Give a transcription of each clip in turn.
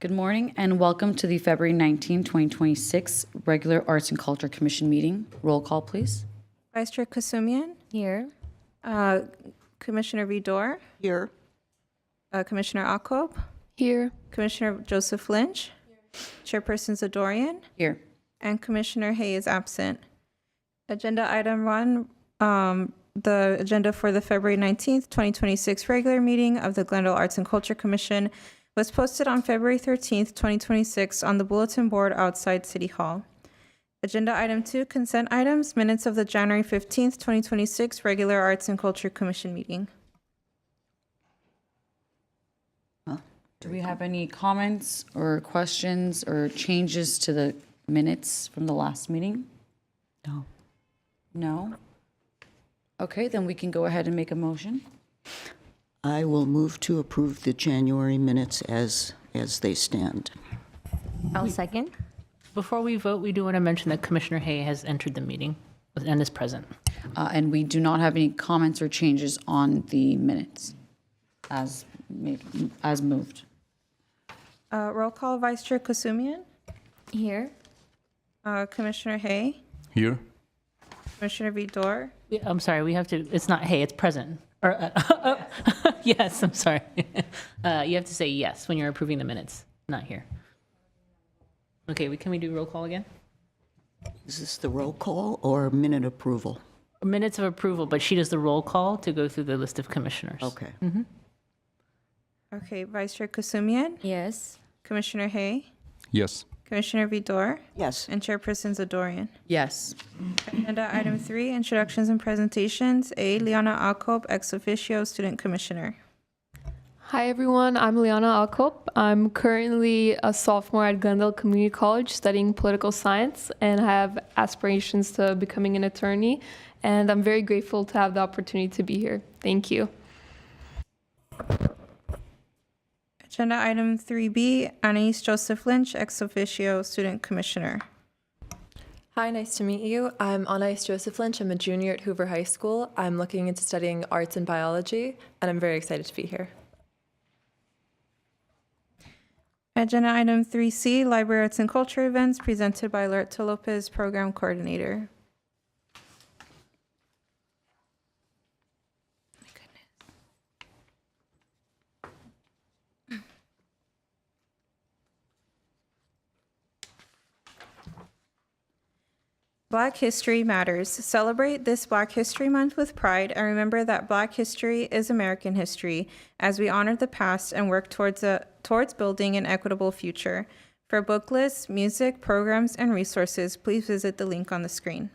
Good morning and welcome to the February 19, 2026 regular Arts and Culture Commission meeting. Roll call, please. Vice Chair Kasumian, Here. Commissioner Vidor, Here. Commissioner Akop, Here. Commissioner Joseph Lynch, Chairperson Zadorian, Here. and Commissioner Hay is absent. Agenda item 1, the agenda for the February 19th, 2026 regular meeting of the Glendale Arts and Culture Commission was posted on February 13th, 2026 on the bulletin board outside City Hall. Agenda item 2, consent items, minutes of the January 15th, 2026 regular Arts and Culture Commission meeting. Do we have any comments or questions or changes to the minutes from the last meeting? No. No? Okay, then we can go ahead and make a motion. I will move to approve the January minutes as they stand. I'll second. Before we vote, we do want to mention that Commissioner Hay has entered the meeting and is present. And we do not have any comments or changes on the minutes as moved. Roll call, Vice Chair Kasumian, Here. Commissioner Hay, Here. Commissioner Vidor, I'm sorry, we have to, it's not Hay, it's present. Or, yes, I'm sorry. You have to say yes when you're approving the minutes, not here. Okay, can we do roll call again? Is this the roll call or minute approval? Minutes of approval, but she does the roll call to go through the list of commissioners. Okay. Okay, Vice Chair Kasumian, Yes. Commissioner Hay, Yes. Commissioner Vidor, Yes. and Chairperson Zadorian. Yes. Agenda item 3, introductions and presentations. A, Liana Akop, ex officio Student Commissioner. Hi everyone, I'm Liana Alkop. I'm currently a sophomore at Glendale Community College studying political science and I have aspirations to becoming an attorney. And I'm very grateful to have the opportunity to be here. Thank you. Agenda item 3B, Anais Joseph Lynch, ex officio Student Commissioner. Hi, nice to meet you. I'm Anais Joseph Lynch. I'm a junior at Hoover High School. I'm looking into studying arts and biology, and I'm very excited to be here. Agenda item 3C, Library Arts and Culture events presented by Loretta Lopez, Program Coordinator. Black History Matters. Celebrate this Black History Month with pride and remember that Black history is American history as we honor the past and work towards building an equitable future. For book lists, music, programs, and resources, please visit the link on the screen.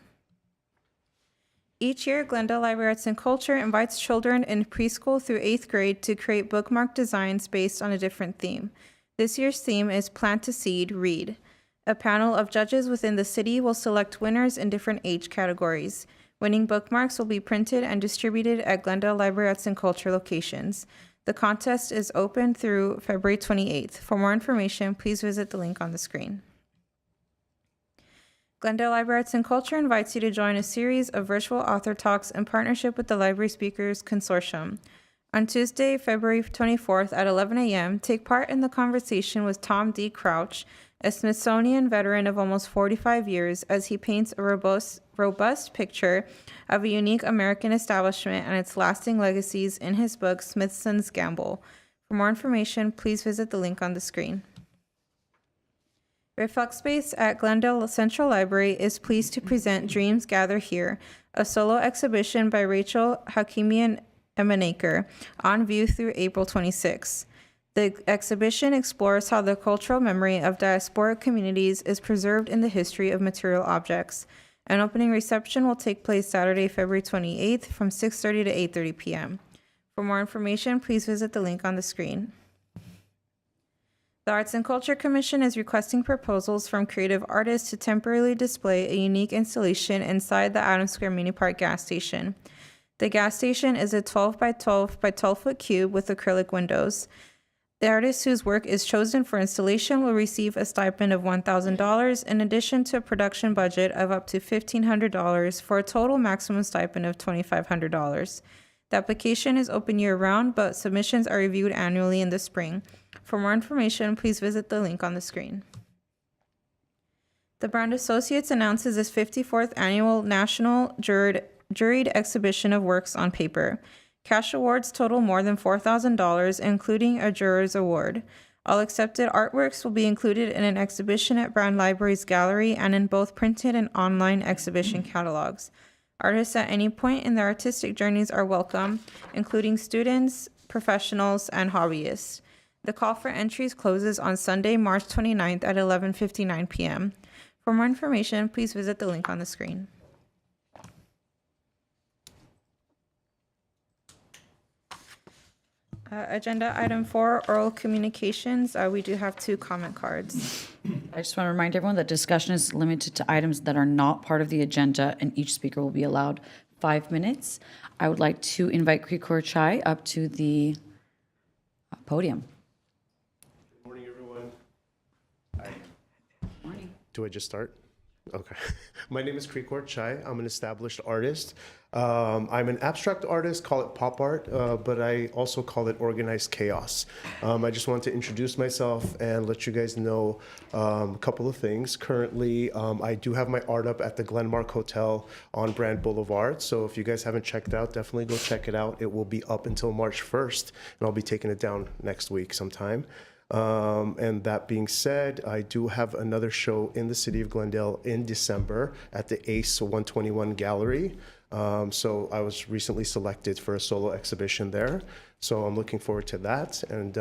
Each year, Glendale Library Arts and Culture invites children in preschool through 8th grade to create bookmark designs based on a different theme. This year's theme is Plant a Seed, Read. A panel of judges within the city will select winners in different age categories. Winning bookmarks will be printed and distributed at Glendale Library Arts and Culture locations. The contest is open through February 28th. For more information, please visit the link on the screen. Glendale Library Arts and Culture invites you to join a series of virtual author talks in partnership with the Library Speakers Consortium. On Tuesday, February 24th at 11 a.m., take part in the conversation with Tom D. Crouch, a Smithsonian veteran of almost 45 years, as he paints a robust picture of a unique American establishment and its lasting legacies in his book, Smithson's Gamble. For more information, please visit the link on the screen. Reflect Space at Glendale Central Library is pleased to present Dreams Gather Here, a solo exhibition by Rachel Hakimian Emenaker, on view through April 26. The exhibition explores how the cultural memory of diasporic communities is preserved in the history of material objects. An opening reception will take place Saturday, February 28th from 6:30 to 8:30 p.m. For more information, please visit the link on the screen. The Arts and Culture Commission is requesting proposals from creative artists to temporarily display a unique installation inside the Adams Square Mini Park gas station. The gas station is a 12 by 12 by 12 foot cube with acrylic windows. The artist whose work is chosen for installation will receive a stipend of $1,000 in addition to a production budget of up to $1,500 for a total maximum stipend of $2,500. The application is open year-round, but submissions are reviewed annually in the spring. For more information, please visit the link on the screen. The Brand Associates announces its 54th annual National Juried Exhibition of Works on Paper. Cash awards total more than $4,000, including a juror's award. All accepted artworks will be included in an exhibition at Brand Library's gallery and in both printed and online exhibition catalogs. Artists at any point in their artistic journeys are welcome, including students, professionals, and hobbyists. The call for entries closes on Sunday, March 29th at 11:59 p.m. For more information, please visit the link on the screen. Agenda item 4, oral communications. We do have 2 comment cards. I just want to remind everyone that discussion is limited to items that are not part of the agenda, and each speaker will be allowed 5 minutes. I would like to invite Krikor Chai up to the podium. Good morning, everyone. Do I just start? Okay. My name is Krikor Chai. I'm an established artist. I'm an abstract artist, call it pop art, but I also call it organized chaos. I just want to introduce myself and let you guys know a couple of things. Currently, I do have my art up at the Glenmark Hotel on Brand Boulevard. So if you guys haven't checked it out, definitely go check it out. It will be up until March 1st, and I'll be taking it down next week sometime. And that being said, I do have another show in the city of Glendale in December at the ACE 121 Gallery. So I was recently selected for a solo exhibition there. So I'm looking forward to that. And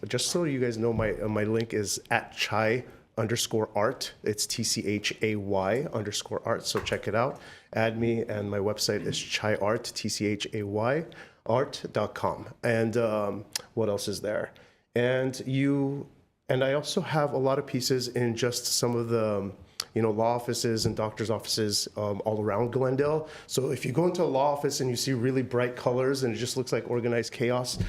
just so you guys know, my link is at Chai_art. It's TCHAY_art. So check it out. Add me, and my website is chaiart, TCHAY art.com. And what else is there? And I also have a lot of pieces in just some of the, law offices and doctor's offices all around Glendale. So if you go into a law office and you see really bright colors and it just looks like organized chaos,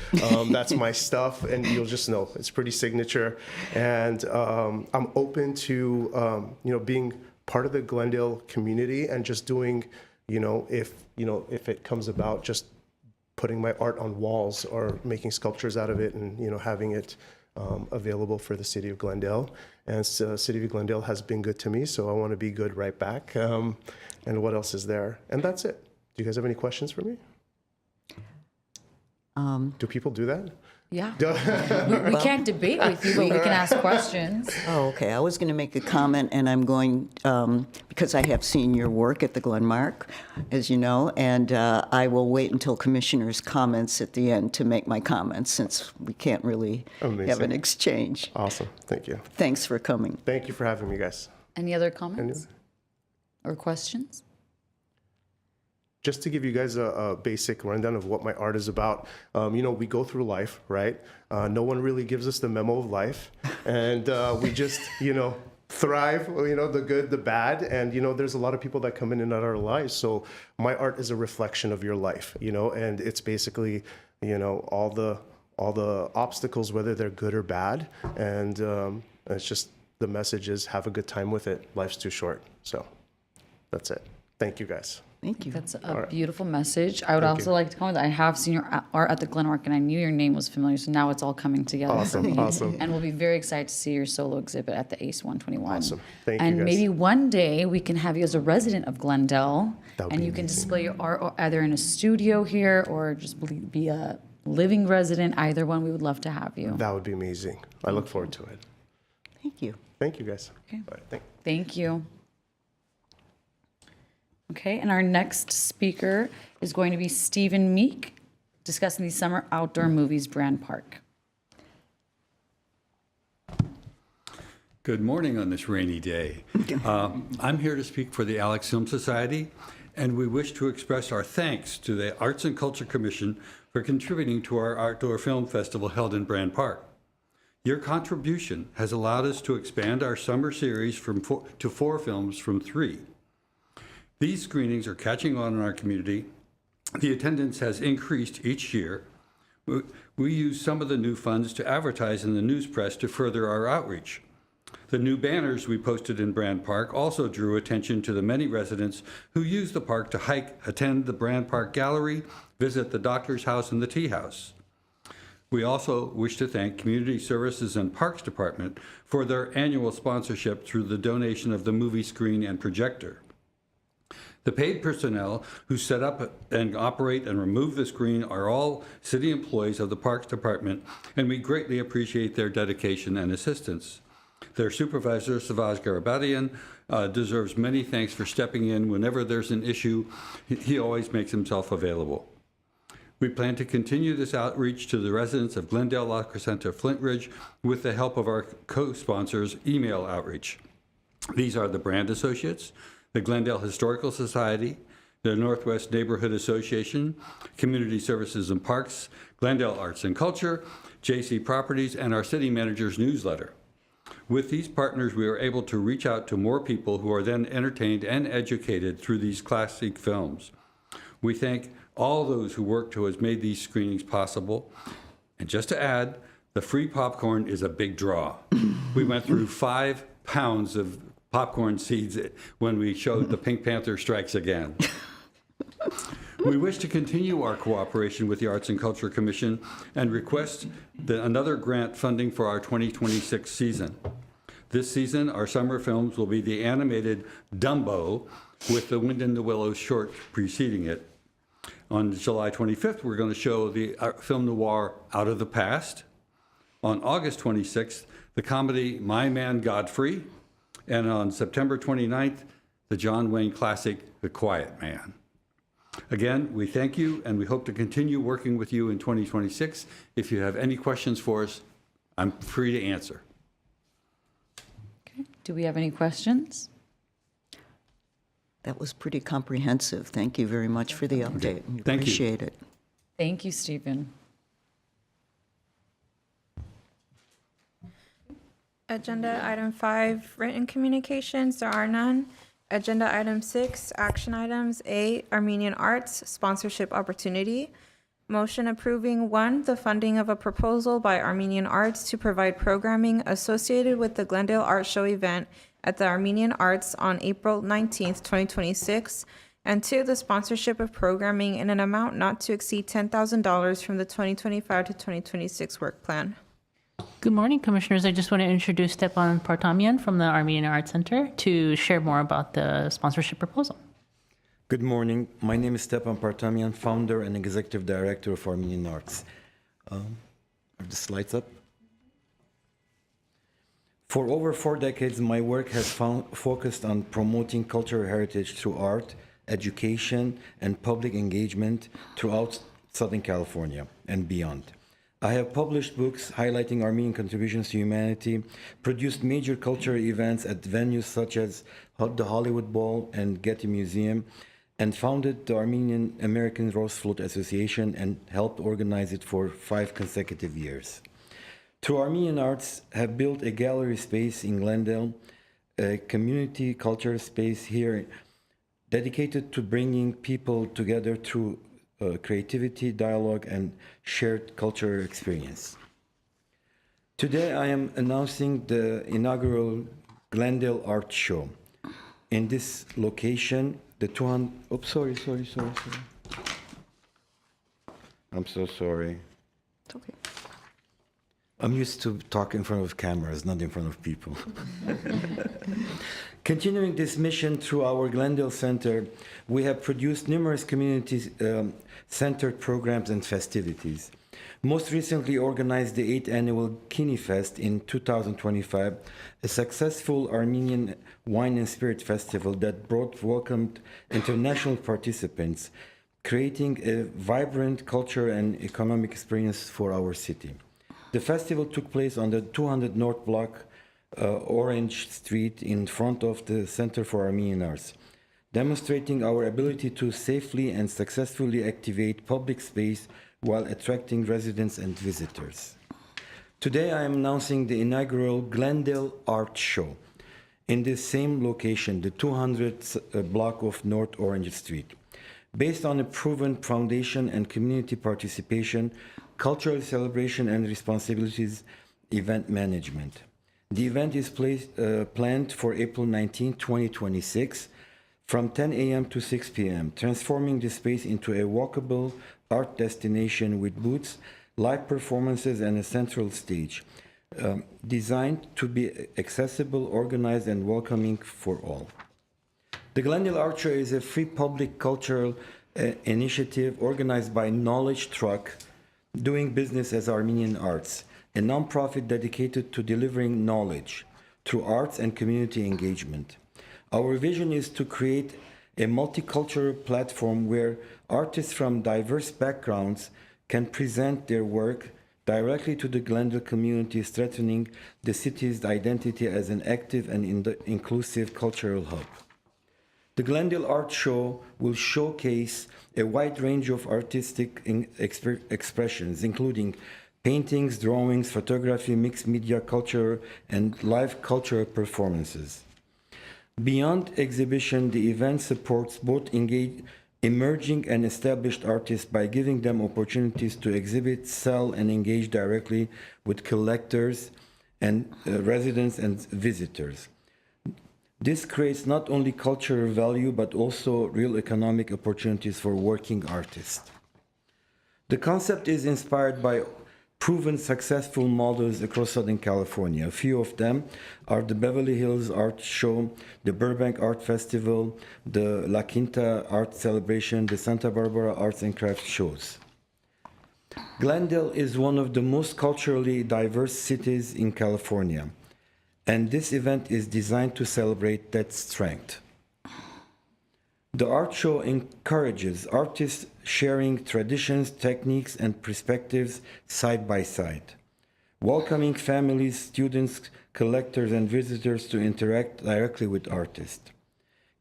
that's my stuff, and you'll just know it's pretty signature. And I'm open to, being part of the Glendale community and just doing, if it comes about, just putting my art on walls or making sculptures out of it and, having it available for the city of Glendale. And the city of Glendale has been good to me, so I want to be good right back. And what else is there? And that's it. Do you guys have any questions for me? Do people do that? Yeah. We can't debate with you, but we can ask questions. Oh, okay. I was going to make a comment, and I'm going, because I have seen your work at the Glenmark, as you know, and I will wait until commissioners' comments at the end to make my comments, since we can't really have Amazing. an exchange. Awesome. Thank you. Thanks for coming. Thank you for having me, guys. Any other comments or questions? Just to give you guys a basic rundown of what my art is about, we go through life, right? No one really gives us the memo of life, and we just, thrive, the good, the bad, and, there's a lot of people that come in and out of our lives. So my art is a reflection of your life, and it's basically, all the obstacles, whether they're good or bad, and it's just, the message is have a good time with it. Life's too short. So that's it. Thank you, guys. Thank you. That's a beautiful message. I would also like to comment that I have seen your art at the Glenmark, and I knew your name was familiar, so now it's all coming together for me. Awesome. And we'll be very excited to see your solo exhibit at the ACE 121. Awesome. Thank you, and guys. maybe one day we can have you as a resident of Glendale, That would and be you can amazing. display your art either in a studio here or just be a living resident. Either one, we would love to have you. That would be amazing. I look forward to it. Thank you. Thank you, guys. Okay. All right, Thank you. Okay, and our next speaker is going to be Stephen Meek, discussing the Summer Outdoor Movies Brand Park. Good morning on this rainy day. I'm here to speak for the Alex Film Society, and we wish to express our thanks to the Arts and Culture Commission for contributing to our outdoor film festival held in Brand Park. Your contribution has allowed us to expand our summer series to 4 films from 3. These screenings are catching on in our community. The attendance has increased each year. We use some of the new funds to advertise in the news press to further our outreach. The new banners we posted in Brand Park also drew attention to the many residents who use the park to hike, attend the Brand Park Gallery, visit the doctor's house and the tea house. We also wish to thank Community Services and Parks Department for their annual sponsorship through the donation of the movie screen and projector. The paid personnel who set up and operate and remove the screen are all city employees of the Parks Department, and we greatly appreciate their dedication and assistance. Their supervisor, Savaj Garabadian, deserves many thanks for stepping in whenever there's an issue. He always makes himself available. We plan to continue this outreach to the residents of Glendale, La Crescenta, Flint Ridge with the help of our co-sponsors' email outreach. These are the Brand Associates, the Glendale Historical Society, the Northwest Neighborhood Association, Community Services and Parks, Glendale Arts and Culture, JC Properties, and our city manager's newsletter. With these partners, we are able to reach out to more people who are then entertained and educated through these classic films. We thank all those who worked who has made these screenings possible. And just to add, the free popcorn is a big draw. We went through 5 pounds of popcorn seeds when we showed the Pink Panther Strikes Again. We wish to continue our cooperation with the Arts and Culture Commission and request another grant funding for our 2026 season. This season, our summer films will be the animated Dumbo with The Wind in the Willows short preceding it. On July 25th, we're going to show the film noir Out of the Past. On August 26th, the comedy My Man Godfrey. And on September 29th, the John Wayne classic The Quiet Man. Again, we thank you, and we hope to continue working with you in 2026. If you have any questions for us, I'm free to answer. Okay. Do we have any questions? That was pretty comprehensive. Thank you very much for the update. We Thank you. appreciate it. Thank you, Stephen. Agenda item 5, written communications, there are none. Agenda item 6, action items. A, Armenian Arts, sponsorship opportunity. Motion approving 1, the funding of a proposal by Armenian Arts to provide programming associated with the Glendale Art Show event at the Armenian Arts on April 19th, 2026. And 2, the sponsorship of programming in an amount not to exceed $10,000 from the 2025 to 2026 work plan. Good morning, Commissioners. I just want to introduce Stepan Partamian from the Armenian Arts Center to share more about the sponsorship proposal. Good morning. My name is Stepan Partamian, founder and executive director of Armenian Arts. Are the slides up? For over 4 decades, my work has focused on promoting cultural heritage through art, education, and public engagement throughout Southern California and beyond. I have published books highlighting Armenian contributions to humanity, produced major cultural events at venues such as the Hollywood Bowl and Getty Museum, and founded the Armenian American Rose Flute Association and helped organize it for 5 consecutive years. Through Armenian Arts, have built a gallery space in Glendale, a community culture space here dedicated to bringing people together through creativity, dialogue, and shared cultural experience. Today, I am announcing the inaugural Glendale Art Show. In this location, the 200, oops, sorry. I'm so sorry. It's okay. I'm used to talking in front of cameras, not in front of people. Continuing this mission through our Glendale Center, we have produced numerous community-centered programs and festivities. Most recently organized the 8th annual Kini Fest in 2025, a successful Armenian wine and spirit festival that welcomed international participants, creating a vibrant cultural and economic experience for our city. The festival took place on the 200 North Block, Orange Street, in front of the Center for Armenian Arts, demonstrating our ability to safely and successfully activate public space while attracting residents and visitors. Today, I am announcing the inaugural Glendale Art Show in the same location, the 200th block of North Orange Street. Based on a proven foundation and community participation, cultural celebration and responsibilities, event management. The event is planned for April 19, 2026, from 10 a.m. to 6 p.m., transforming the space into a walkable art destination with booths, live performances, and a central stage, designed to be accessible, organized, and welcoming for all. The Glendale Art Show is a free public cultural initiative organized by Knowledge Truck, doing business as Armenian Arts, a nonprofit dedicated to delivering knowledge through arts and community engagement. Our vision is to create a multicultural platform where artists from diverse backgrounds can present their work directly to the Glendale community, strengthening the city's identity as an active and inclusive cultural hub. The Glendale Art Show will showcase a wide range of artistic expressions, including paintings, drawings, photography, mixed media culture, and live cultural performances. Beyond exhibition, the event supports both emerging and established artists by giving them opportunities to exhibit, sell, and engage directly with collectors and residents and visitors. This creates not only cultural value, but also real economic opportunities for working artists. The concept is inspired by proven successful models across Southern California. A few of them are the Beverly Hills Art Show, the Burbank Art Festival, the La Quinta Art Celebration, the Santa Barbara Arts and Crafts shows. Glendale is one of the most culturally diverse cities in California, and this event is designed to celebrate that strength. The art show encourages artists sharing traditions, techniques, and perspectives side by side, welcoming families, students, collectors, and visitors to interact directly with artists,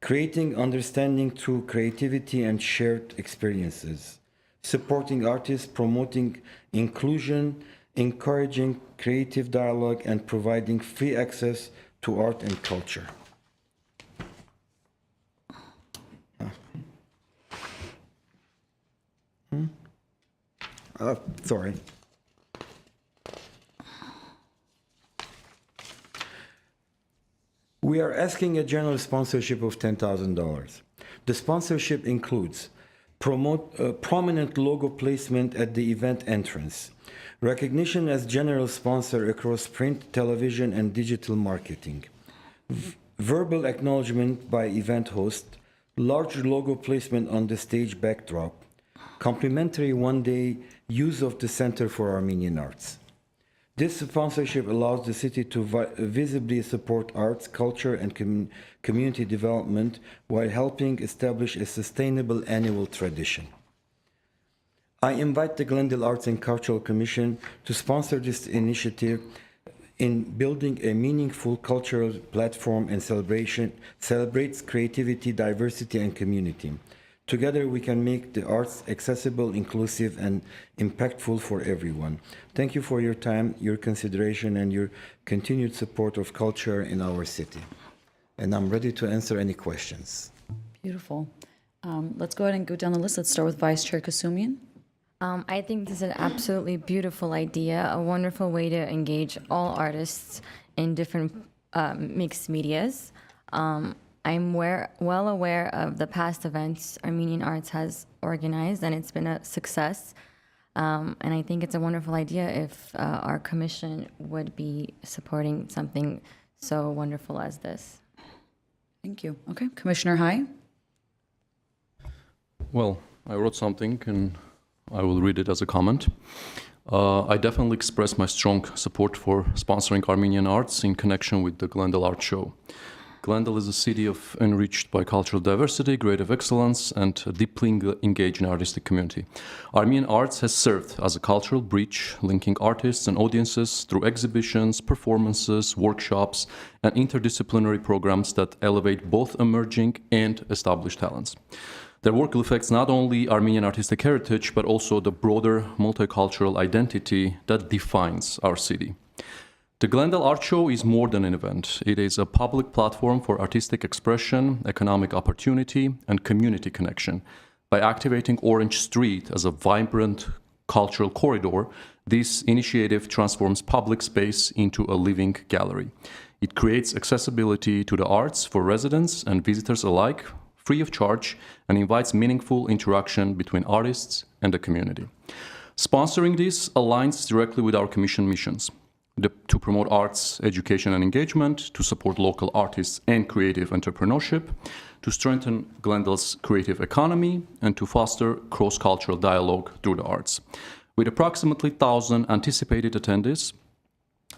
creating understanding through creativity and shared experiences, supporting artists, promoting inclusion, encouraging creative dialogue, and providing free access to art and culture. Sorry. We are asking a general sponsorship of $10,000. The sponsorship includes prominent logo placement at the event entrance, recognition as general sponsor across print, television, and digital marketing, verbal acknowledgement by event host, large logo placement on the stage backdrop, complimentary one-day use of the Center for Armenian Arts. This sponsorship allows the city to visibly support arts, culture, and community development while helping establish a sustainable annual tradition. I invite the Glendale Arts and Cultural Commission to sponsor this initiative in building a meaningful cultural platform and celebrates creativity, diversity, and community. Together, we can make the arts accessible, inclusive, and impactful for everyone. Thank you for your time, your consideration, and your continued support of culture in our city. And I'm ready to answer any questions. Beautiful. Let's go ahead and go down the list. Let's start with Vice Chair Kasumian. I think this is an absolutely beautiful idea, a wonderful way to engage all artists in different mixed medias. I'm well aware of the past events Armenian Arts has organized, and it's been a success. And I think it's a wonderful idea if our commission would be supporting something so wonderful as this. Thank you. Okay, Commissioner Hai. Well, I wrote something and I will read it as a comment. I definitely express my strong support for sponsoring Armenian arts in connection with the Glendale Art Show. Glendale is a city enriched by cultural diversity, creative excellence, and a deeply engaged and artistic community. Armenian Arts has served as a cultural bridge, linking artists and audiences through exhibitions, performances, workshops, and interdisciplinary programs that elevate both emerging and established talents. Their work reflects not only Armenian artistic heritage, but also the broader multicultural identity that defines our city. The Glendale Art Show is more than an event. It is a public platform for artistic expression, economic opportunity, and community connection. By activating Orange Street as a vibrant cultural corridor, this initiative transforms public space into a living gallery. It creates accessibility to the arts for residents and visitors alike, free of charge, and invites meaningful interaction between artists and the community. Sponsoring this aligns directly with our Commission missions to promote arts, education, and engagement, to support local artists and creative entrepreneurship, to strengthen Glendale's creative economy, and to foster cross-cultural dialogue through the arts. With approximately 1,000 anticipated attendees,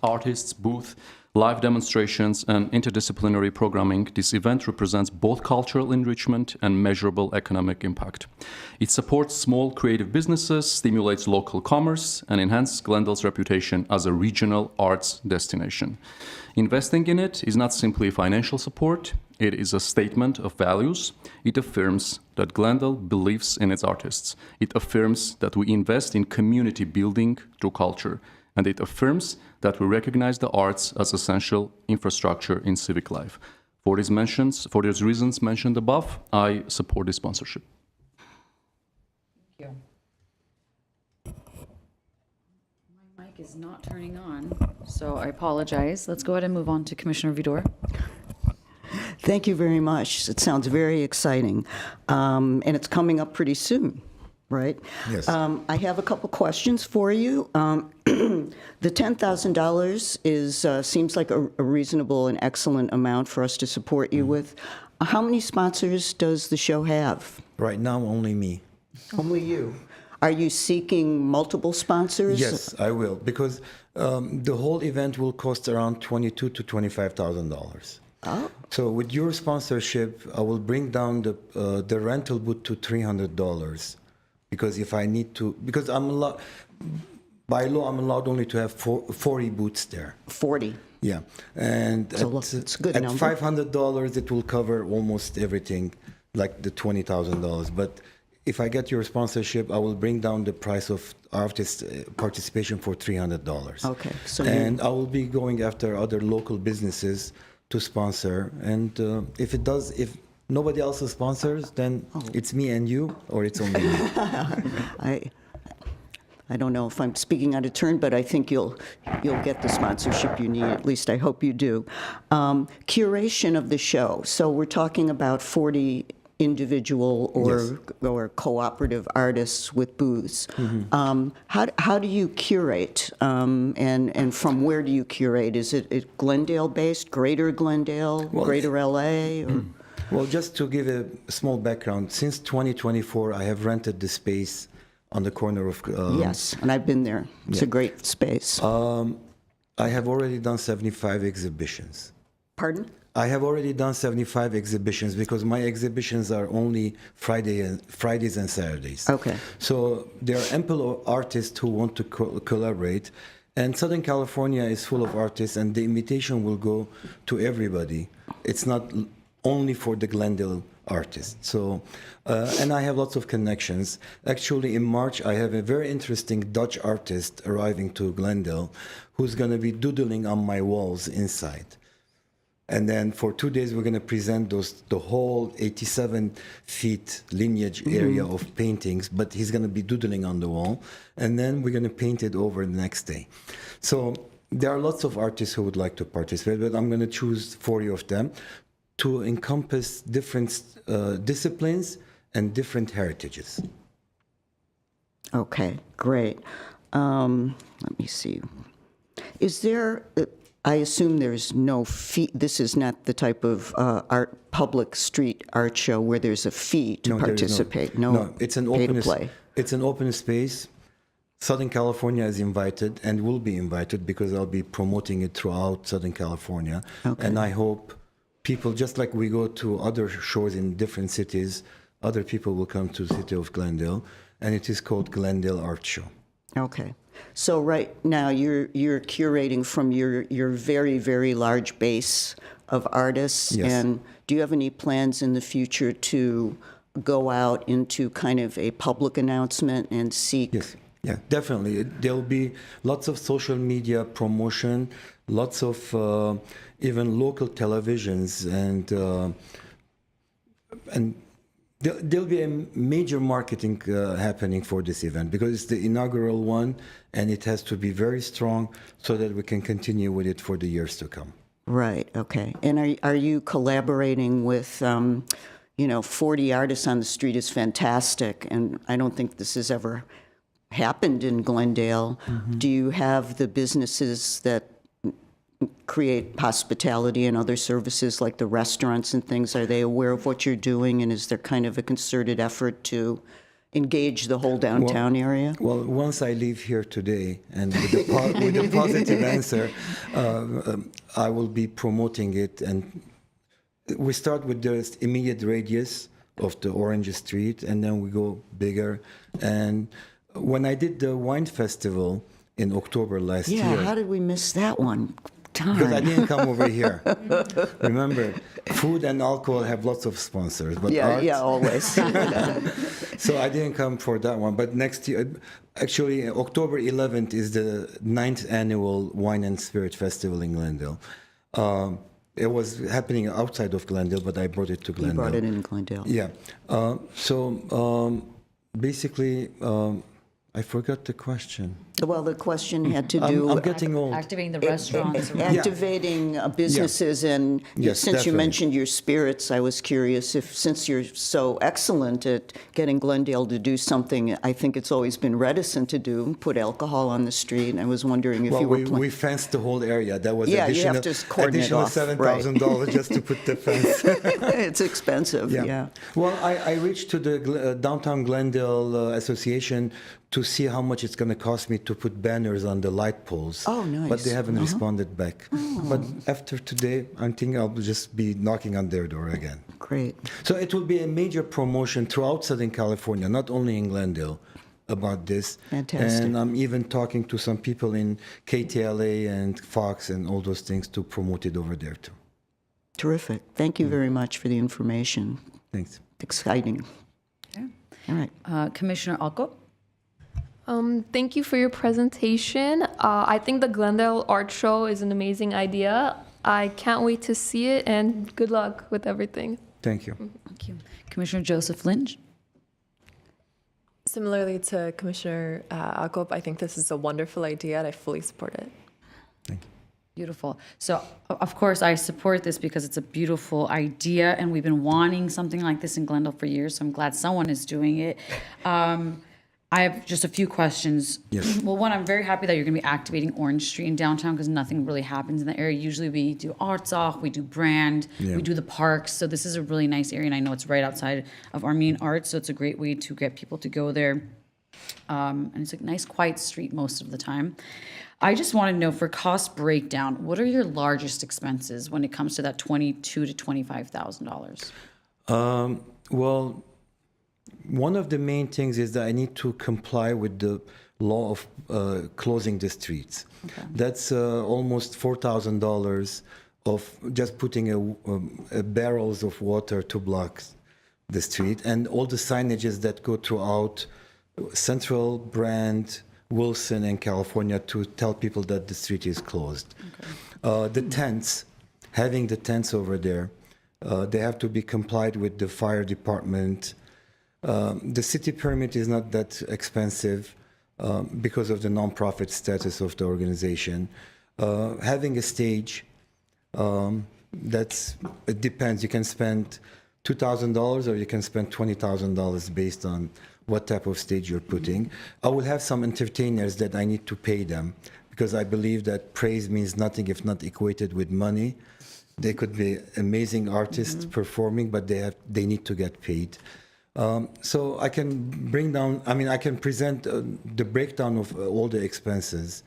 artists, booths, live demonstrations, and interdisciplinary programming, this event represents both cultural enrichment and measurable economic impact. It supports small creative businesses, stimulates local commerce, and enhances Glendale's reputation as a regional arts destination. Investing in it is not simply financial support, it is a statement of values. It affirms that Glendale believes in its artists. It affirms that we invest in community building through culture. And it affirms that we recognize the arts as essential infrastructure in civic life. For these reasons mentioned above, I support this sponsorship. Thank you. My mic is not turning on, so I apologize. Let's go ahead and move on to Commissioner Vidor. Thank you very much. It sounds very exciting. And it's coming up pretty soon, right? Yes. I have a couple questions for you. The $10,000 is seems like a reasonable and excellent amount for us to support you with. How many sponsors does the show have? Right now, only me. Only you. Are you seeking multiple sponsors? Yes, I will, because the whole event will cost around $22,000 to $25,000. Oh. So with your sponsorship, I will bring down the rental booth to $300, because if I need to, because by law I'm allowed only to have 40 booths there. 40. Yeah, and it's a good at number. $500 it will cover almost everything, like the $20,000. But if I get your sponsorship, I will bring down the price of artist participation for $300. Okay, so and I will be going after other local businesses to sponsor. And if nobody else sponsors, then it's me and you, or it's only me. I don't know if I'm speaking out of turn, but I think you'll get the sponsorship you need. At least I hope you do. Curation of the show. So we're talking about 40 individual or cooperative artists with booths. Mm-hmm. How do you curate, and from where do you curate? Is it Glendale based, Greater Glendale, Greater LA? Or? Well, just to give a small background, since 2024, I have rented the space on the corner of... yes, and I've been there. It's a great space. I have already done 75 exhibitions. Pardon? I have already done 75 exhibitions because my exhibitions are only Fridays and Saturdays. Okay. So there are ample artists who want to collaborate. And Southern California is full of artists, and the invitation will go to everybody. It's not only for the Glendale artists. So, and I have lots of connections. Actually, in March, I have a very interesting Dutch artist arriving to Glendale who's going to be doodling on my walls inside. And then for 2 days, we're going to present the whole 87 feet lineage area of paintings, but he's going to be doodling on the wall. And then we're going to paint it over the next day. So there are lots of artists who would like to participate, but I'm going to choose 40 of them to encompass different disciplines and different heritages. Okay, great. Let me see. Is there... I assume there's no fee. This is not the type of public street art show where there's a fee to participate. No, it's an pay open to play. It's an open space. Southern California is invited and will be invited because I'll be promoting it throughout Southern California. Okay. And I hope people, just like we go to other shows in different cities, other people will come to the city of Glendale, and it is called Glendale Art Show. Okay. So right now you're curating from your very, very large base of artists. Yes. And do you have any plans in the future to go out into kind of a public announcement and seek? Yes. Yeah, definitely. There'll be lots of social media promotion, lots of even local televisions, and there'll be a major marketing happening for this event because it's the inaugural one, and it has to be very strong so that we can continue with it for the years to come. Right. Okay. And are you collaborating with? 40 artists on the street is fantastic, and I don't think this has ever happened in Glendale, do you have the businesses that create hospitality and other services like the restaurants and things, are they aware of what you're doing, and is there kind of a concerted effort to engage the whole downtown area? Well, once I leave here today, and with a positive answer, I will be promoting it. And we start with the immediate radius of the Orange Street, and then we go bigger. And when I did the wine festival in October last Yeah, year, how did we miss that one? because I didn't come over here. Remember, food and alcohol have lots of sponsors, but art, always. so I didn't come for that one. But next year, actually, October 11th is the 9th annual Wine and Spirit Festival in Glendale. It was happening outside of Glendale, but I brought it to You Glendale. brought it in Glendale. Yeah. Basically, I forgot the question. Well, the question had to do I'm getting old. Activating the restaurants. activating businesses, and Yes, since you definitely. mentioned your spirits, I was curious if, since you're so excellent at getting Glendale to do something, I think it's always been reticent to do, put alcohol on the street. I was wondering if Well, you were we fenced the whole area. That was Yeah, you additional, have to cordon it additional off, right. $7,000 just to put the fence. It's expensive, yeah. Well, I reached to the Downtown Glendale Association to see how much it's going to cost me to put banners on the light poles. Oh, nice. But they haven't responded back. But after today, I think I'll just be knocking on their door again. Great. So it will be a major promotion throughout Southern California, not only in Glendale, about this. Fantastic. And I'm even talking to some people in KTLA and Fox and all those things to promote it over there too. Terrific. Thank you very much for the information. Thanks. Exciting. All right. Commissioner Alcock? Thank you for your presentation. I think the Glendale Art Show is an amazing idea. I can't wait to see it, and good luck with everything. Thank you. Thank you. Commissioner Joseph Lynch? Similarly to Commissioner Alcop, I think this is a wonderful idea, and I fully support it. Thank you. Beautiful. So, of course, I support this because it's a beautiful idea, and we've been wanting something like this in Glendale for years, so I'm glad someone is doing it. I have just a few questions. Yes. Well, one, I'm very happy that you're going to be activating Orange Street in downtown because nothing really happens in the area. Usually we do Arts Off, we do Brand, we do the parks. So this is a really nice area, and I know it's right outside of Armenian Arts, so it's a great way to get people to go there. And it's a nice, quiet street most of the time. I just want to know, for cost breakdown, what are your largest expenses when it comes to that $22,000 to $25,000? Well, one of the main things is that I need to comply with the law of closing the streets. Okay. That's almost $4,000 of just putting barrels of water to block the street, and all the signages that go throughout Central, Brand, Wilson, and California to tell people that the street is closed. Okay. The tents, having the tents over there, they have to be complied with the fire department. The city permit is not that expensive because of the nonprofit status of the organization. Having a stage, it depends. You can spend $2,000 or you can spend $20,000 based on what type of stage you're putting. I will have some entertainers that I need to pay them because I believe that praise means nothing if not equated with money. They could be amazing artists performing, but they need to get paid. So I can I can present the breakdown of all the expenses.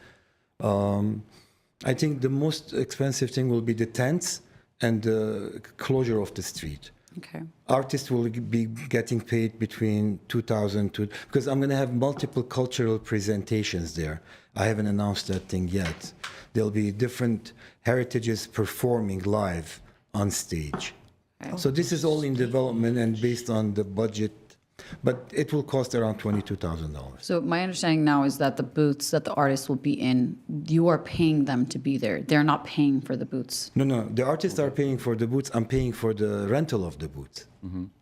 I think the most expensive thing will be the tents and the closure of the street. Okay. Artists will be getting paid between $2,000 to, because I'm going to have multiple cultural presentations there. I haven't announced that thing yet. There'll be different heritages performing live on stage. So this is all in development and based on the budget, but it will cost around $22,000. So my understanding now is that the booths that the artists will be in, you are paying them to be there. They're not paying for the booths. No, the artists are paying for the booths. I'm paying for the rental of the booths.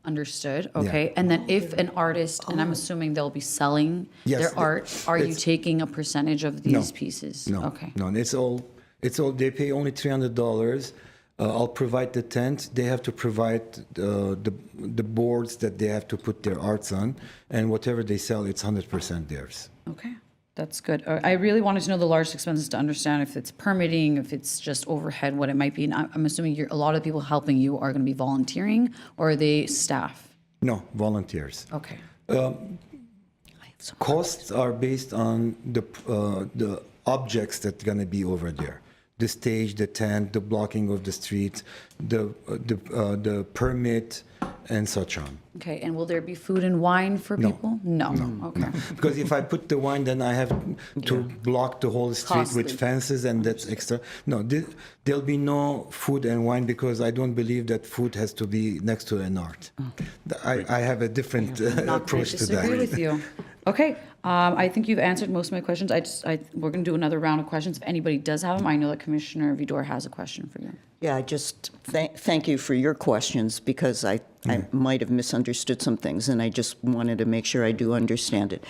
Understood. Okay. And then if an artist, and I'm assuming they'll be selling their art, are you taking a percentage of these pieces? No, Okay. no, it's all. They pay only $300. I'll provide the tent. They have to provide the boards that they have to put their arts on, and whatever they sell, it's 100% theirs. Okay, that's good. I really wanted to know the largest expenses to understand if it's permitting, if it's just overhead, what it might be. And I'm assuming a lot of the people helping you are going to be volunteering, or are they staff? No, volunteers. Okay. Costs are based on the objects that are going to be over there. The stage, the tent, the blocking of the streets, the permit, and such on. Okay, and will there be food and wine for people? No. Okay. Because if I put the wine, then I have to block the whole street Costly. with fences, and that's extra. No, there'll be no food and wine because I don't believe that food has to be next to an art. I have a different approach to Disagree that. with you. Okay, I think you've answered most of my questions. We're going to do another round of questions. If anybody does have them, I know that Commissioner Vidor has a question for you. Yeah, I just thank you for your questions because I might have misunderstood some things, and I just wanted to make sure I do understand it.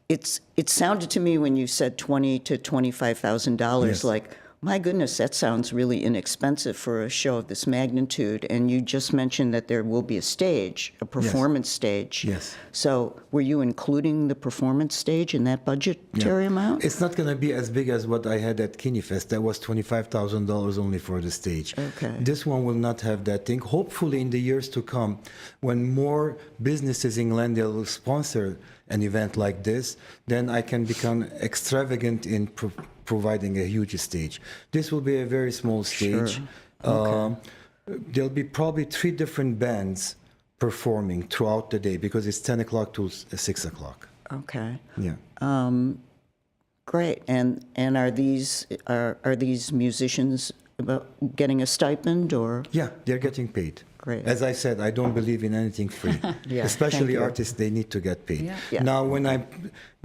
It sounded to me when you said $20,000 to $25,000 Yes. like, my goodness, that sounds really inexpensive for a show of this magnitude. And you just mentioned that there will be a stage, a performance stage. Yes. So were you including the performance stage in that budgetary amount? It's not going to be as big as what I had at KineFest. That was $25,000 only for the stage. Okay. This one will not have that thing. Hopefully, in the years to come, when more businesses in Glendale will sponsor an event like this, then I can become extravagant in providing a huge stage. This will be a very small stage. There'll be probably 3 different bands performing throughout the day because it's 10 o'clock to 6 o'clock. Okay. Yeah. Great. And are these musicians getting a stipend or? Yeah, they're getting paid. Great. As I said, I don't believe in anything free. Yeah, Especially thank you. artists, they need to get paid. Yeah. Now, when I'm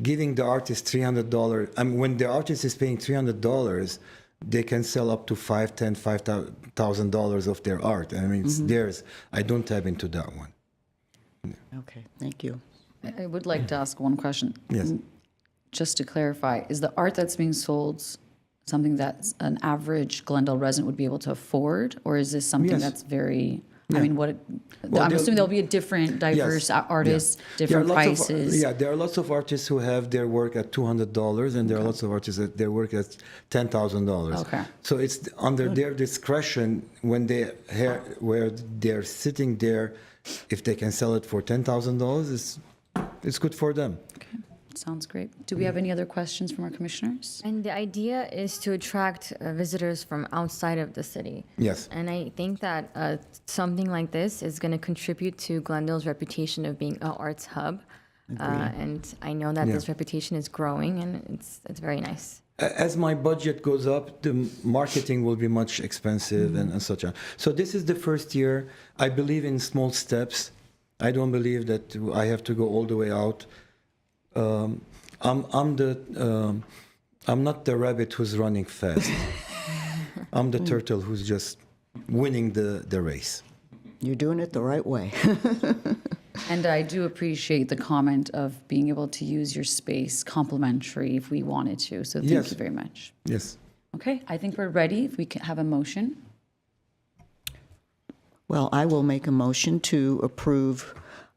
giving the artist $300, when the artist is paying $300, they can sell up to $5,000 of their art. I mean, it's theirs. I don't tap into that one. Okay, thank you. I would like to ask one question. Yes. Just to clarify, is the art that's being sold something that an average Glendale resident would be able to afford, or is this something Yes. that's very? Yeah. I mean, I'm assuming there'll be a different, diverse artists, different There are lots prices. there are lots of artists who have their work at $200, and there are lots of artists that their work at $10,000. Okay. So it's under their discretion when where they're sitting there. If they can sell it for $10,000, it's good for them. Sounds great. Do we have any other questions from our commissioners? And the idea is to attract visitors from outside of the city. Yes. And I think that something like this is going to contribute to Glendale's reputation of being an arts hub. And I know that this reputation is growing, and it's very nice. As my budget goes up, the marketing will be much expensive and such on. So this is the first year. I believe in small steps. I don't believe that I have to go all the way out. I'm not the rabbit who's running fast. I'm the turtle who's just winning the race. You're doing it the right way. And I do appreciate the comment of being able to use your space complimentary if we wanted to. So thank Yes. you very much. Yes. Okay, I think we're ready. If we can have a motion. Well, I will make a motion to approve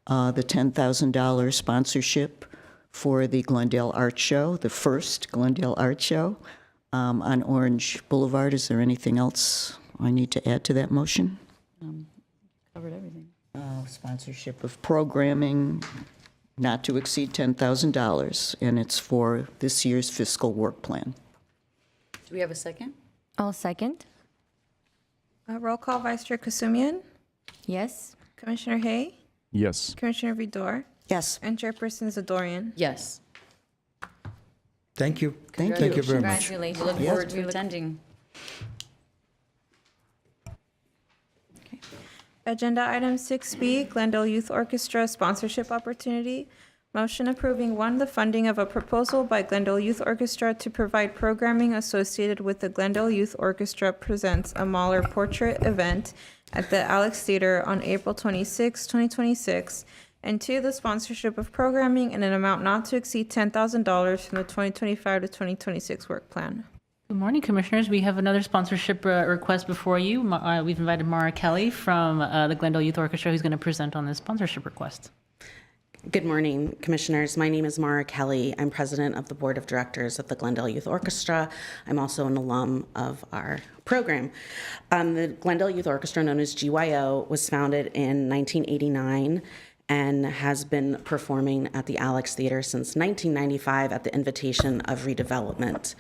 the $10,000 sponsorship for the Glendale Art Show, the first Glendale Art Show on Orange Boulevard. Is there anything else I need to add to that motion? Covered everything. Sponsorship of programming not to exceed $10,000, and it's for this year's fiscal work plan. Do we have a second? I'll second. Roll call, Vice Chair Kasumian, Yes. Commissioner Hay, Yes. Commissioner Vidor, Yes, and Chairperson Zadorian. Yes. Thank you. Thank Thank you very much. Congratulations. We look forward to attending. Agenda item 6B, Glendale Youth Orchestra sponsorship opportunity. Motion approving 1, the funding of a proposal by Glendale Youth Orchestra to provide programming associated with the Glendale Youth Orchestra Presents a Mahler Portrait event at the Alex Theater on April 26, 2026. And 2, the sponsorship of programming in an amount not to exceed $10,000 from the 2025 to 2026 work plan. Good morning, Commissioners. We have another sponsorship request before you. We've invited Mara Kelly from the Glendale Youth Orchestra, who's going to present on this sponsorship request. Good morning, Commissioners. My name is Mara Kelly. I'm president of the Board of Directors of the Glendale Youth Orchestra. I'm also an alum of our program. The Glendale Youth Orchestra, known as GYO, was founded in 1989 and has been performing at the Alex Theater since 1995 at the invitation of Redevelopment.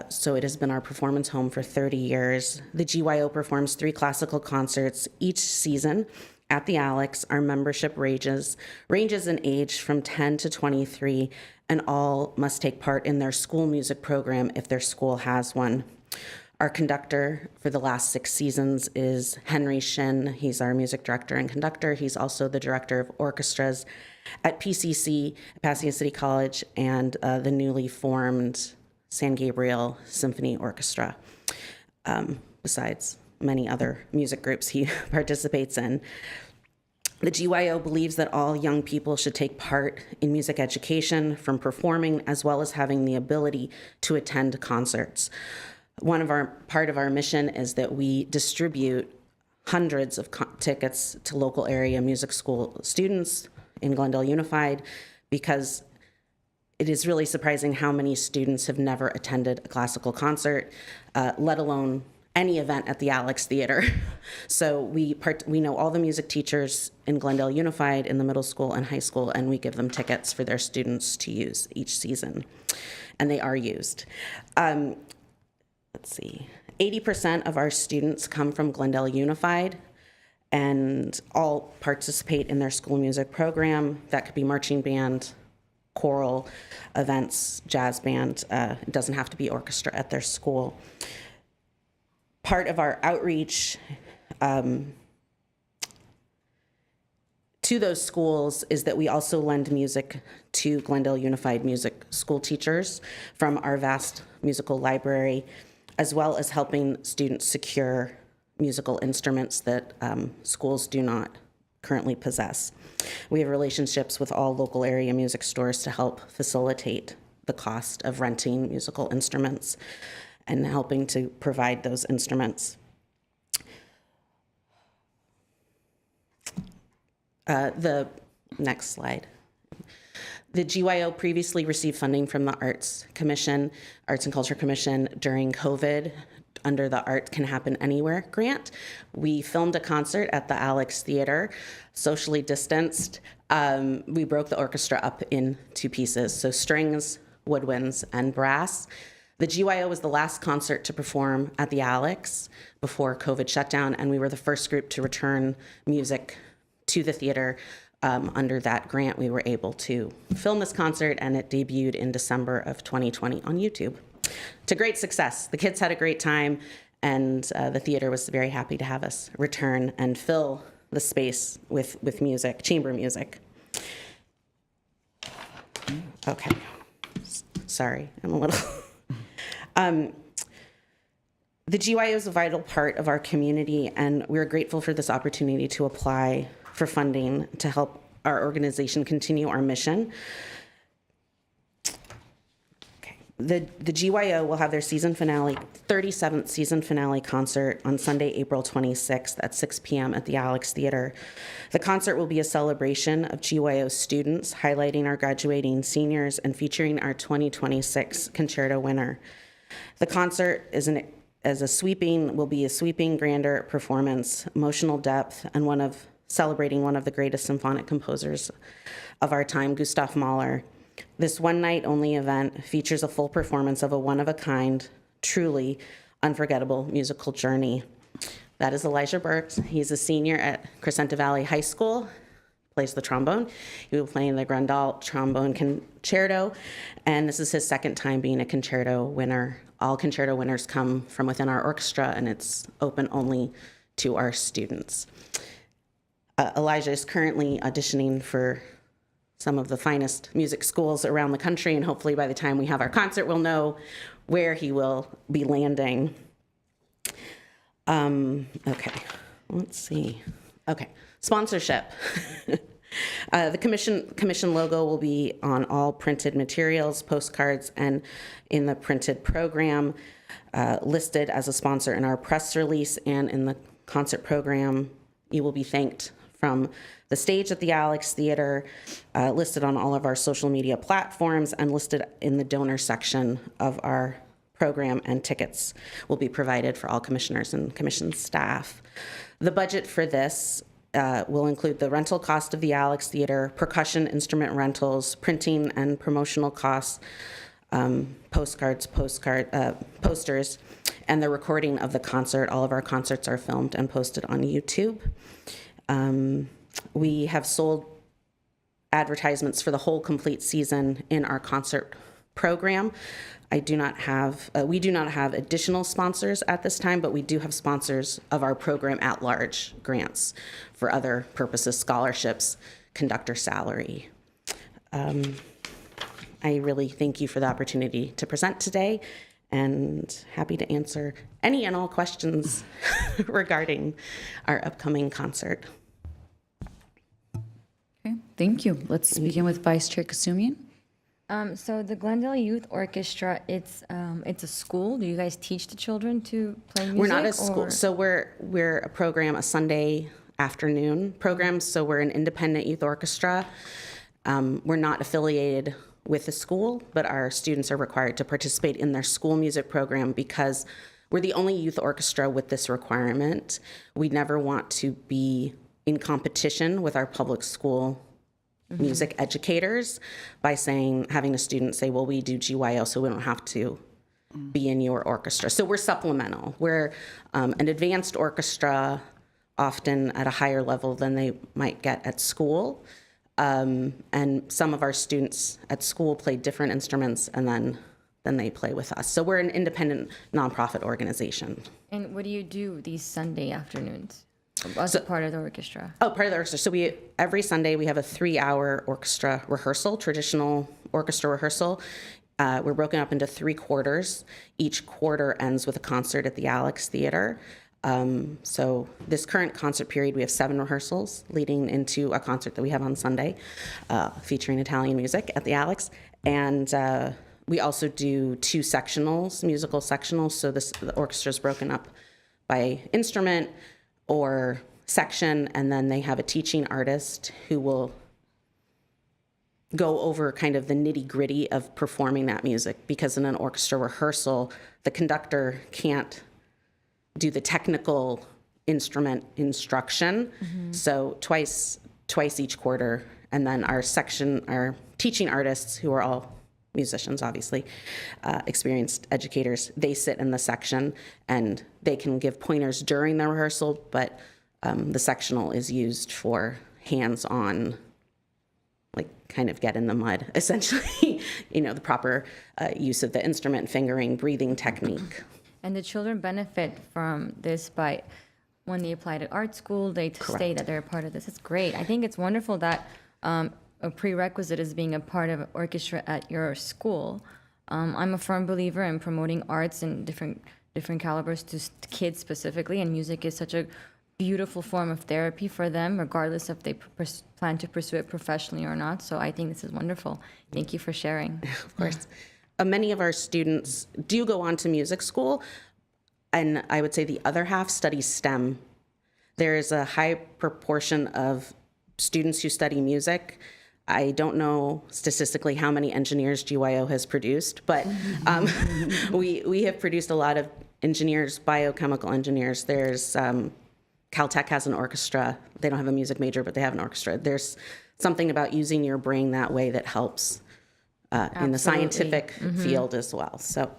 So it has been our performance home for 30 years. The GYO performs 3 classical concerts each season at the Alex. Our membership ranges in age from 10 to 23, and all must take part in their school music program if their school has one. Our conductor for the last 6 seasons is Henry Shin. He's our music director and conductor. He's also the director of orchestras at PCC, Pasadena City College, and the newly formed San Gabriel Symphony Orchestra, besides many other music groups he participates in. The GYO believes that all young people should take part in music education, from performing as well as having the ability to attend concerts. Part of our mission is that we distribute hundreds of tickets to local area music school students in Glendale Unified, because it is really surprising how many students have never attended a classical concert, let alone any event at the Alex Theater. So we know all the music teachers in Glendale Unified in the middle school and high school, and we give them tickets for their students to use each season, and they are used. Let's see, 80% of our students come from Glendale Unified, and all participate in their school music program. That could be marching band, choral events, jazz band. It doesn't have to be orchestra at their school. Part of our outreach to those schools is that we also lend music to Glendale Unified music school teachers from our vast musical library, as well as helping students secure musical instruments that schools do not currently possess. We have relationships with all local area music stores to help facilitate the cost of renting musical instruments and helping to provide those instruments. The next slide. The GYO previously received funding from the Arts and Culture Commission during COVID under the Art Can Happen Anywhere grant. We filmed a concert at the Alex Theater, socially distanced. We broke the orchestra up in 2 pieces, so strings, woodwinds, and brass. The GYO was the last concert to perform at the Alex before COVID shutdown, and we were the first group to return music to the theater. Under that grant, we were able to film this concert, and it debuted in December of 2020 on YouTube. To great success. The kids had a great time, and the theater was very happy to have us return and fill the space with music, chamber music. Okay. Sorry, I'm a little... The GYO is a vital part of our community, and we're grateful for this opportunity to apply for funding to help our organization continue our mission. Okay. The GYO will have their season finale, 37th season finale concert on Sunday, April 26th at 6 p.m. at the Alex Theater. The concert will be a celebration of GYO students, highlighting our graduating seniors and featuring our 2026 concerto winner. The concert will be a sweeping, grander performance, emotional depth, and celebrating one of the greatest symphonic composers of our time, Gustav Mahler. This one-night-only event features a full performance of a one-of-a-kind, truly unforgettable musical journey. That is Elijah Burks. He's a senior at Crescenta Valley High School, plays the trombone. He will play in the Grandal Trombone Concerto, and this is his 2nd time being a concerto winner. All concerto winners come from within our orchestra, and it's open only to our students. Elijah is currently auditioning for some of the finest music schools around the country, and hopefully by the time we have our concert, we'll know where he will be landing. Okay, let's see. Okay, sponsorship. The commission logo will be on all printed materials, postcards, and in the printed program, listed as a sponsor in our press release and in the concert program. You will be thanked from the stage at the Alex Theater, listed on all of our social media platforms, and listed in the donor section of our program, and tickets will be provided for all commissioners and commission staff. The budget for this will include the rental cost of the Alex Theater, percussion instrument rentals, printing and promotional costs, posters, and the recording of the concert. All of our concerts are filmed and posted on YouTube. We have sold advertisements for the whole complete season in our concert program. We do not have additional sponsors at this time, but we do have sponsors of our program at large grants for other purposes, scholarships, conductor salary. I really thank you for the opportunity to present today, and happy to answer any and all questions regarding our upcoming concert. Okay, thank you. Let's begin with Vice Chair Kasumian. So the Glendale Youth Orchestra, it's a school. Do you guys teach the children to play music? We're not a school, so we're a program, a Sunday afternoon program. So we're an independent youth orchestra. We're not affiliated with a school, but our students are required to participate in their school music program because we're the only youth orchestra with this requirement. We never want to be in competition with our public school music educators by having a student say, well, we do GYO, so we don't have to be in your orchestra. So we're supplemental. We're an advanced orchestra, often at a higher level than they might get at school. And some of our students at school play different instruments, and then they play with us. So we're an independent nonprofit organization. And what do you do these Sunday afternoons as a part of the orchestra? Oh, part of the orchestra. So every Sunday we have a 3-hour orchestra rehearsal, traditional orchestra rehearsal. We're broken up into 3 quarters. Each quarter ends with a concert at the Alex Theater. So this current concert period, we have 7 rehearsals leading into a concert that we have on Sunday, featuring Italian music at the Alex. And we also do 2 sectionals, musical sectionals. So the orchestra is broken up by instrument or section, and then they have a teaching artist who will go over kind of the nitty-gritty of performing that music, because in an orchestra rehearsal, the conductor can't do the technical instrument instruction. So twice each quarter, and then our teaching artists, who are all musicians, obviously, experienced educators, they sit in the section and they can give pointers during the rehearsal, but the sectional is used for hands-on, like kind of get in the mud, essentially, the proper use of the instrument, fingering, breathing technique. And the children benefit from this by, when they apply to art school, they say that they're a part of this. It's great. I think it's wonderful that a prerequisite is being a part of an orchestra at your school. I'm a firm believer in promoting arts in different calibers to kids specifically, and music is such a beautiful form of therapy for them, regardless if they plan to pursue it professionally or not. So I think this is wonderful. Thank you for sharing. Of course. Many of our students do go on to music school, and I would say the other half studies STEM. There is a high proportion of students who study music. I don't know statistically how many engineers GYO has produced, but we have produced a lot of engineers, biochemical engineers. There's Caltech has an orchestra. They don't have a music major, but they have an orchestra. There's something about using your brain that way that helps in the scientific field as well. So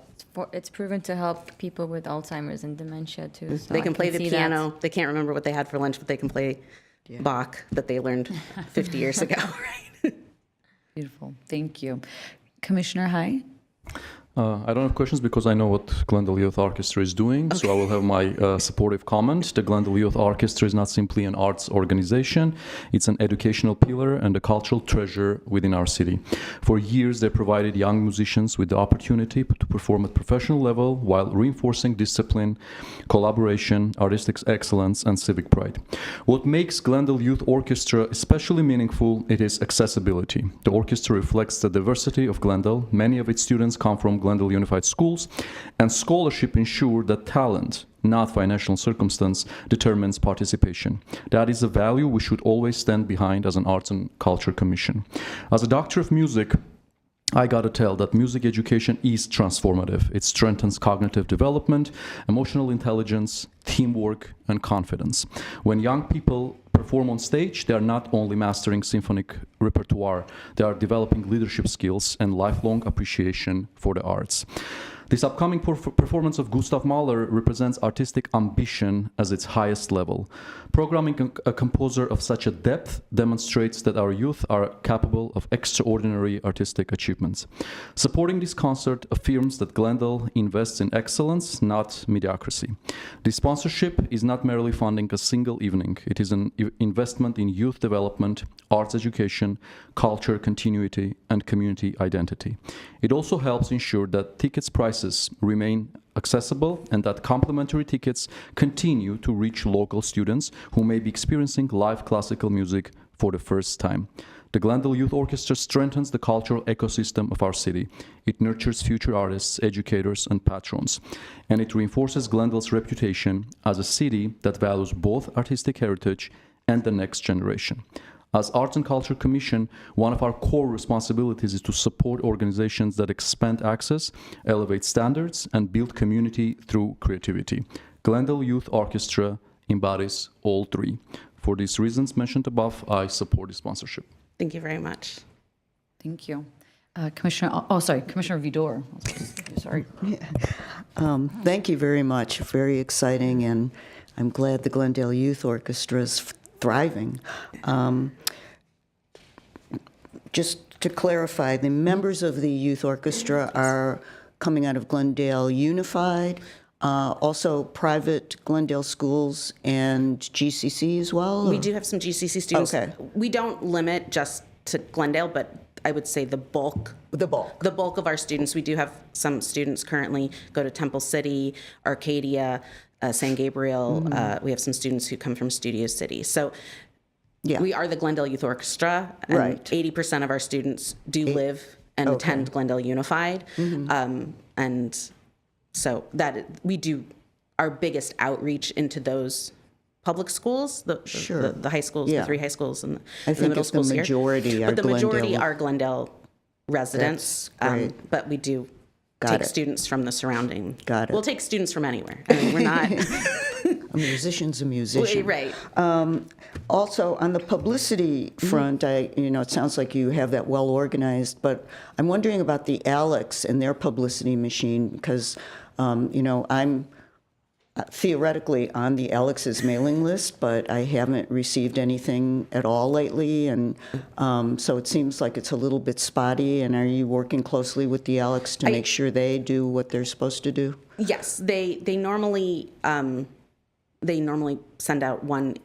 it's proven to help people with Alzheimer's and dementia too. So they can play the piano. They can't remember what they had for lunch, but they can play Bach that they learned 50 years ago. Right? Beautiful. Thank you. Commissioner Hai? I don't have questions because I know what Glendale Youth Orchestra is doing, so I will have my supportive comment. The Glendale Youth Orchestra is not simply an arts organization, it's an educational pillar and a cultural treasure within our city. For years, they provided young musicians with the opportunity to perform at professional level while reinforcing discipline, collaboration, artistic excellence, and civic pride. What makes Glendale Youth Orchestra especially meaningful, it is accessibility. The orchestra reflects the diversity of Glendale. Many of its students come from Glendale Unified Schools, and scholarship ensure that talent, not financial circumstance, determines participation. That is a value we should always stand behind as an Arts and Culture Commission. As a doctor of music, I gotta tell that music education is transformative. It strengthens cognitive development, emotional intelligence, teamwork, and confidence. When young people perform on stage, they are not only mastering symphonic repertoire, they are developing leadership skills and lifelong appreciation for the arts. This upcoming performance of Gustav Mahler represents artistic ambition as its highest level. Programming a composer of such a depth demonstrates that our youth are capable of extraordinary artistic achievements. Supporting this concert affirms that Glendale invests in excellence, not mediocrity. This sponsorship is not merely funding a single evening. It is an investment in youth development, arts education, culture continuity, and community identity. It also helps ensure that tickets prices remain accessible and that complimentary tickets continue to reach local students who may be experiencing live classical music for the first time. The Glendale Youth Orchestra strengthens the cultural ecosystem of our city. It nurtures future artists, educators, and patrons. And it reinforces Glendale's reputation as a city that values both artistic heritage and the next generation. As Arts and Culture Commission, one of our core responsibilities is to support organizations that expand access, elevate standards, and build community through creativity. Glendale Youth Orchestra embodies all three. For these reasons mentioned above, I support the sponsorship. Thank you very much. Thank you. Commissioner Vidor. Sorry. Thank you very much. Very exciting, and I'm glad the Glendale Youth Orchestra is thriving. Just to clarify, the members of the youth orchestra are coming out of Glendale Unified, also private Glendale schools and GCC as well? We or? do have some GCC students. Okay. We don't limit just to Glendale, but I would say the bulk of our students. We do have some students currently go to Temple City, Arcadia, San Gabriel. We have some students who come from Studio City. So we are the Glendale Youth Orchestra, and Right. 80% of our students do live and attend Glendale Unified. And so that we do our biggest outreach into those public schools, the high schools, the three high schools, and I the middle think schools the here. majority are But the majority Glendale. are Glendale residents. That's great. But we do take students from the surrounding. Got it. We'll take students from anywhere. I mean, we're not. A musician's a musician. Right. Also, on the publicity front, it sounds like you have that well organized, but I'm wondering about the Alex and their publicity machine because, I'm theoretically on the Alex's mailing list, but I haven't received anything at all lately, and so it seems like it's a little bit spotty. And are you working closely with the Alex to make sure they do what they're supposed to do? Yes, they normally send out one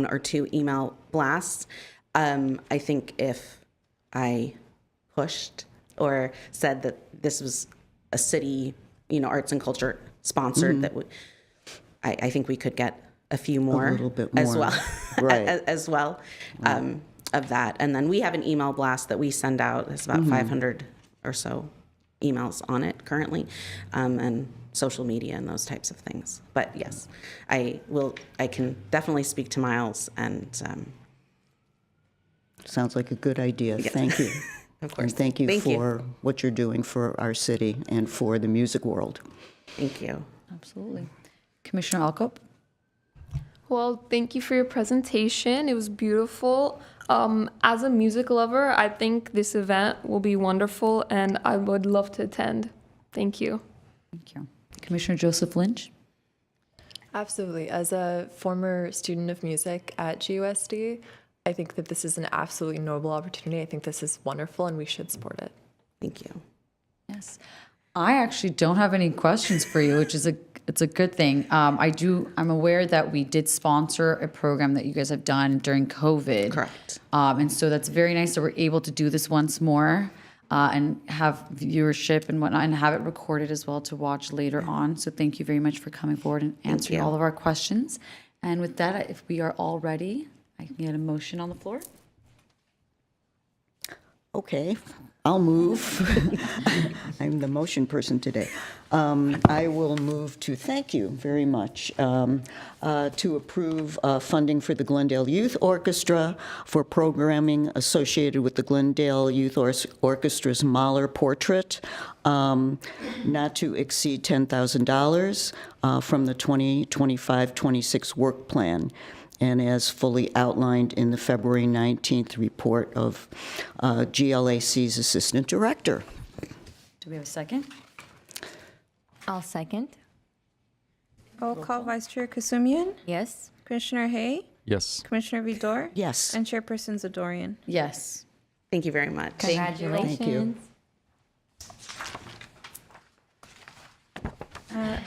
or two email blasts. I think if I pushed or said that this was a city, arts and culture sponsored, that I think we could get a few more, little bit as more. well, Right. as well of that. And then we have an email blast that we send out. It's about 500 or so emails on it currently, and social media and those types of things. But yes, I can definitely speak to Miles, and Sounds like a good idea. Thank you. of course. And thank you for what you're doing for our city and for the music world. Thank you. Absolutely. Commissioner Alcop? Well, thank you for your presentation. It was beautiful. As a music lover, I think this event will be wonderful, and I would love to attend. Thank you. Thank you. Commissioner Joseph Lynch? Absolutely. As a former student of music at GUSD, I think that this is an absolutely noble opportunity. I think this is wonderful, and we should support it. Thank you. Yes. I actually don't have any questions for you, which is it's a good thing. I'm aware that we did sponsor a program that you guys have done during COVID. Correct. And so that's very nice that we're able to do this once more and have viewership and whatnot and have it recorded as well to watch later on. So thank you very much for coming forward and answering you. all of our questions. And with that, if we are all ready, I can get a motion on the floor. Okay, I'll move. I'm the motion person today. I will move to thank you very much to approve funding for the Glendale Youth Orchestra for programming associated with the Glendale Youth Orchestra's Mahler Portrait, not to exceed $10,000 from the 2025-26 work plan, and as fully outlined in the February 19th report of GLAC's Assistant Director. Do we have a second? I'll second. Roll call, Vice Chair Kasumian, Yes. Commissioner Hay, Yes. Commissioner Vidor, Yes. and Chairperson Zadorian. Yes. Thank you very much. Congratulations.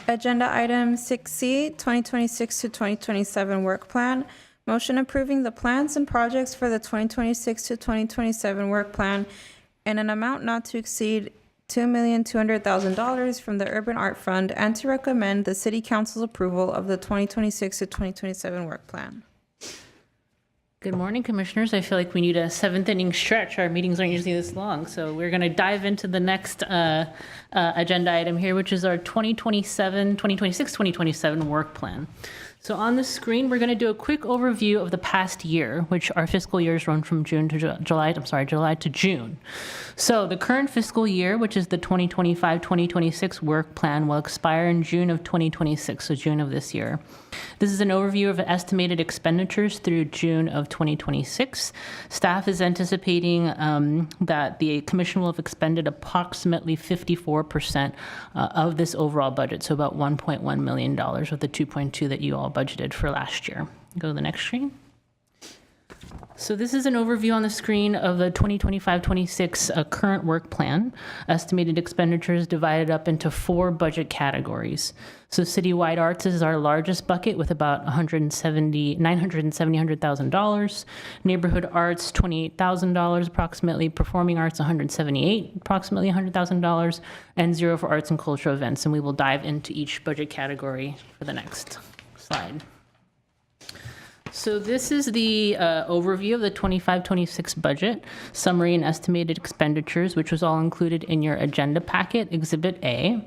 Agenda item 6C, 2026 to 2027 work plan. Motion approving the plans and projects for the 2026 to 2027 work plan in an amount not to exceed $2,200,000 from the Urban Art Fund, and to recommend the City Council's approval of the 2026 to 2027 work plan. Good morning, commissioners. I feel like we need a seventh inning stretch. Our meetings aren't usually this long, so we're going to dive into the next agenda item here, which is our 2026-2027 work plan. So on the screen, we're going to do a quick overview of the past year, which our fiscal years run from July to June. So the current fiscal year, which is the 2025-2026 work plan, will expire in June of 2026, so June of this year. This is an overview of estimated expenditures through June of 2026. Staff is anticipating that the commission will have expended approximately 54% of this overall budget, so about $1.1 million of the $2.2 that you all budgeted for last year. Go to the next screen. So this is an overview on the screen of the 2025-26 current work plan. Estimated expenditures divided up into 4 budget categories. So citywide arts is our largest bucket with about $970,000. Neighborhood arts, $28,000 approximately. Performing arts, $178,000, approximately $100,000. And zero for arts and cultural events. And we will dive into each budget category for the next slide. So this is the overview of the 25-26 budget, summary and estimated expenditures, which was all included in your agenda packet, Exhibit A.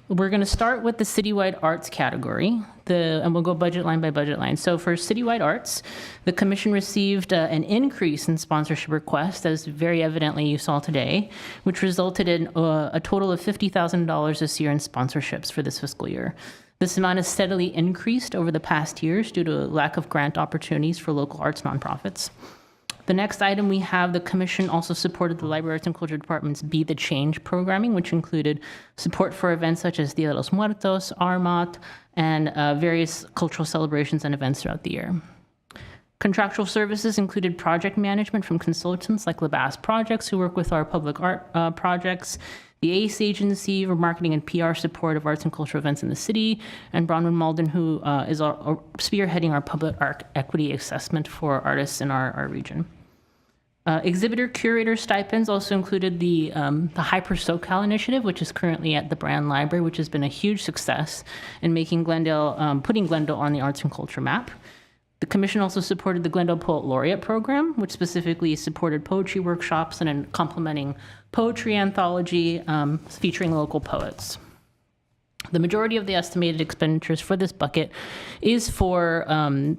We're going to start with the citywide arts category, and we'll go budget line by budget line. So for citywide arts, the commission received an increase in sponsorship requests, as very evidently you saw today, which resulted in a total of $50,000 this year in sponsorships for this fiscal year. This amount has steadily increased over the past years due to a lack of grant opportunities for local arts nonprofits. The next item we have, the commission also supported the Library Arts and Culture Department's Be the Change programming, which included support for events such as Dia de los Muertos, Armat, and various cultural celebrations and events throughout the year. Contractual services included project management from consultants like LeBass Projects, who work with our public art projects, the ACE Agency for marketing and PR support of arts and cultural events in the city, and Bronwyn Malden, who is spearheading our public art equity assessment for artists in our region. Exhibitor curator stipends also included the Hyper SoCal initiative, which is currently at the Brand Library, which has been a huge success in making Glendale, putting Glendale on the arts and culture map. The commission also supported the Glendale Poet Laureate program, which specifically supported poetry workshops and complementing poetry anthology featuring local poets. The majority of the estimated expenditures for this bucket is for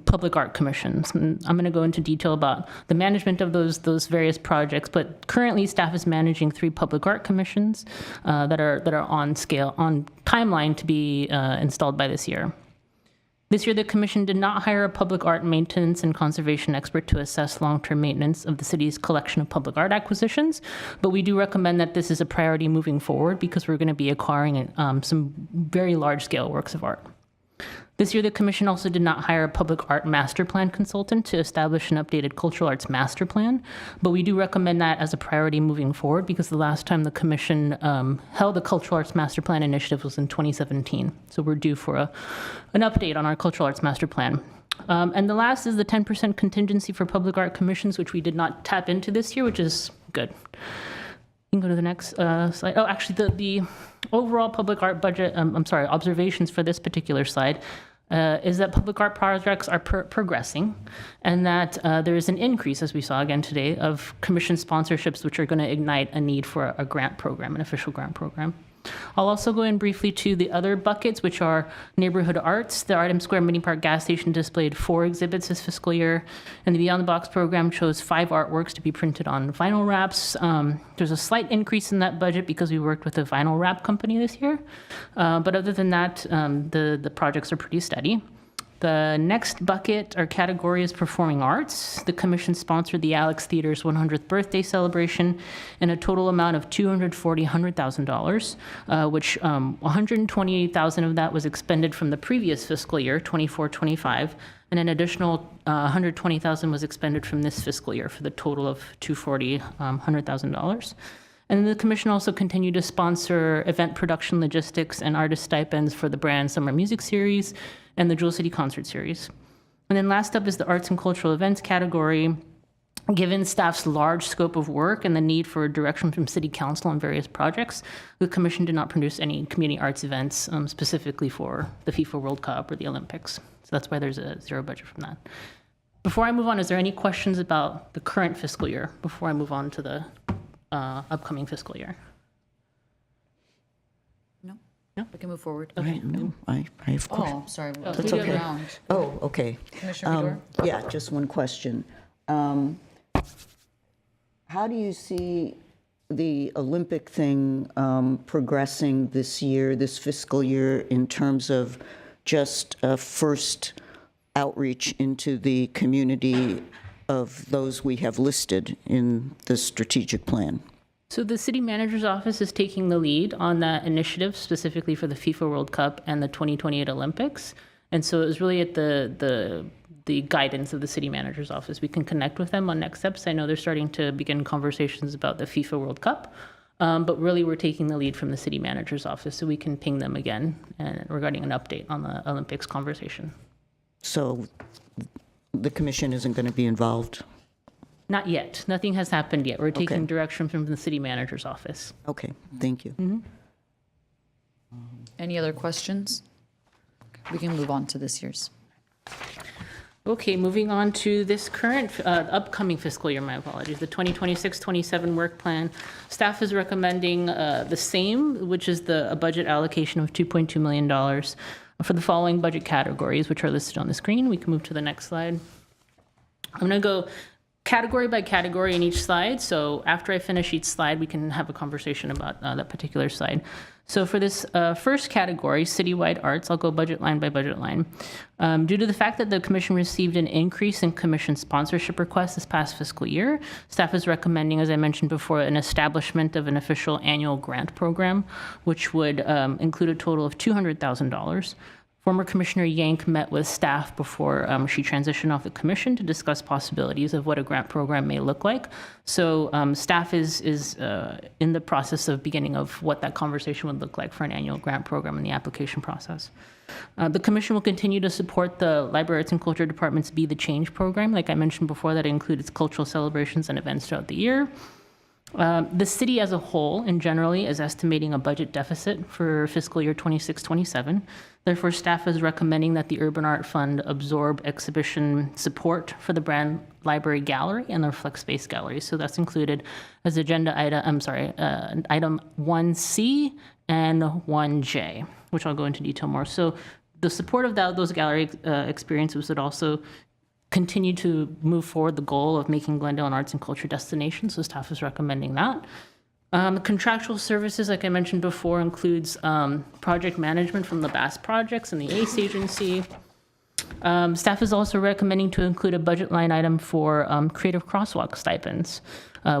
public art commissions. And I'm going to go into detail about the management of those various projects, but currently staff is managing 3 public art commissions that are on timeline to be installed by this year. This year, the commission did not hire a public art maintenance and conservation expert to assess long-term maintenance of the city's collection of public art acquisitions, but we do recommend that this is a priority moving forward because we're going to be acquiring some very large-scale works of art. This year, the Commission also did not hire a public art master plan consultant to establish an updated cultural arts master plan, but we do recommend that as a priority moving forward because the last time the Commission held a cultural arts master plan initiative was in 2017. So we're due for an update on our cultural arts master plan. And the last is the 10% contingency for public art commissions, which we did not tap into this year, which is good. You can go to the next slide. Oh, actually, the overall public art budget, observations for this particular slide is that public art projects are progressing and that there is an increase, as we saw again today, of commission sponsorships, which are going to ignite a need for a grant program, an official grant program. I'll also go in briefly to the other buckets, which are neighborhood arts. The Artem Square Mini Park gas station displayed 4 exhibits this fiscal year, and the Beyond the Box program chose 5 artworks to be printed on vinyl wraps. There's a slight increase in that budget because we worked with a vinyl wrap company this year. But other than that, the projects are pretty steady. The next bucket or category is performing arts. The Commission sponsored the Alex Theater's 100th birthday celebration in a total amount of $100,000, which $128,000 of that was expended from the previous fiscal year, 24-25, and an additional $120,000 was expended from this fiscal year for the total of $100,000. And the Commission also continued to sponsor event production logistics and artist stipends for the Brand Summer Music Series and the Jewel City Concert Series. And then last up is the arts and cultural events category. Given staff's large scope of work and the need for direction from City Council on various projects, the Commission did not produce any community arts events specifically for the FIFA World Cup or the Olympics. So that's why there's a 0 budget from that. Before I move on, is there any questions about the current fiscal year before I move on to the upcoming fiscal year? No, we can move forward. Okay. No, I have questions. Oh, sorry. That's Lead it okay. around. Oh, okay. Commissioner Fedor? Yeah, just one question. How do you see the Olympic thing progressing this year, this fiscal year, in terms of just first outreach into the community of those we have listed in the strategic plan? So the city manager's office is taking the lead on that initiative specifically for the FIFA World Cup and the 2028 Olympics. And so it was really at the guidance of the city manager's office. We can connect with them on next steps. I know they're starting to begin conversations about the FIFA World Cup, but really we're taking the lead from the city manager's office so we can ping them again regarding an update on the Olympics conversation. So the commission isn't going to be involved? Not yet. Nothing has happened yet. We're taking direction from the city manager's office. Okay, thank you. Any other questions? We can move on to this year's. Okay, moving on to this current, upcoming fiscal year, my apologies, the 2026-27 work plan. Staff is recommending the same, which is a budget allocation of $2.2 million for the following budget categories, which are listed on the screen. We can move to the next slide. I'm going to go category by category in each slide. So after I finish each slide, we can have a conversation about that particular slide. So for this first category, citywide arts, I'll go budget line by budget line. Due to the fact that the commission received an increase in commission sponsorship requests this past fiscal year, staff is recommending, as I mentioned before, an establishment of an official annual grant program, which would include a total of $200,000. Former Commissioner Yank met with staff before she transitioned off the commission to discuss possibilities of what a grant program may look like. So staff is in the process of beginning of what that conversation would look like for an annual grant program in the application process. The commission will continue to support the Library Arts and Culture Department's Be the Change program. Like I mentioned before, that includes cultural celebrations and events throughout the year. The city as a whole and generally is estimating a budget deficit for fiscal year 26-27. Therefore, staff is recommending that the Urban Art Fund absorb exhibition support for the Brand Library Gallery and the Flex Space Gallery. So that's included as agenda item, item 1C and 1J, which I'll go into detail more. So the support of those gallery experiences would also continue to move forward the goal of making Glendale an arts and culture destination, so staff is recommending that. Contractual services, like I mentioned before, includes project management from the BAS projects and the ACE agency. Staff is also recommending to include a budget line item for creative crosswalk stipends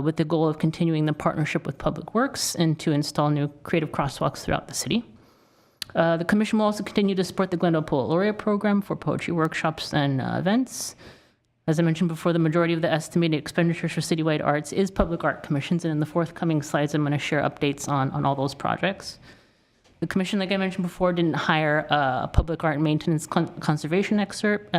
with the goal of continuing the partnership with Public Works and to install new creative crosswalks throughout the city. The commission will also continue to support the Glendale Poet Laureate Program for poetry workshops and events. As I mentioned before, the majority of the estimated expenditures for citywide arts is public art commissions, and in the forthcoming slides, I'm going to share updates on all those projects. The commission, like I mentioned before, didn't hire a public art maintenance conservation expert,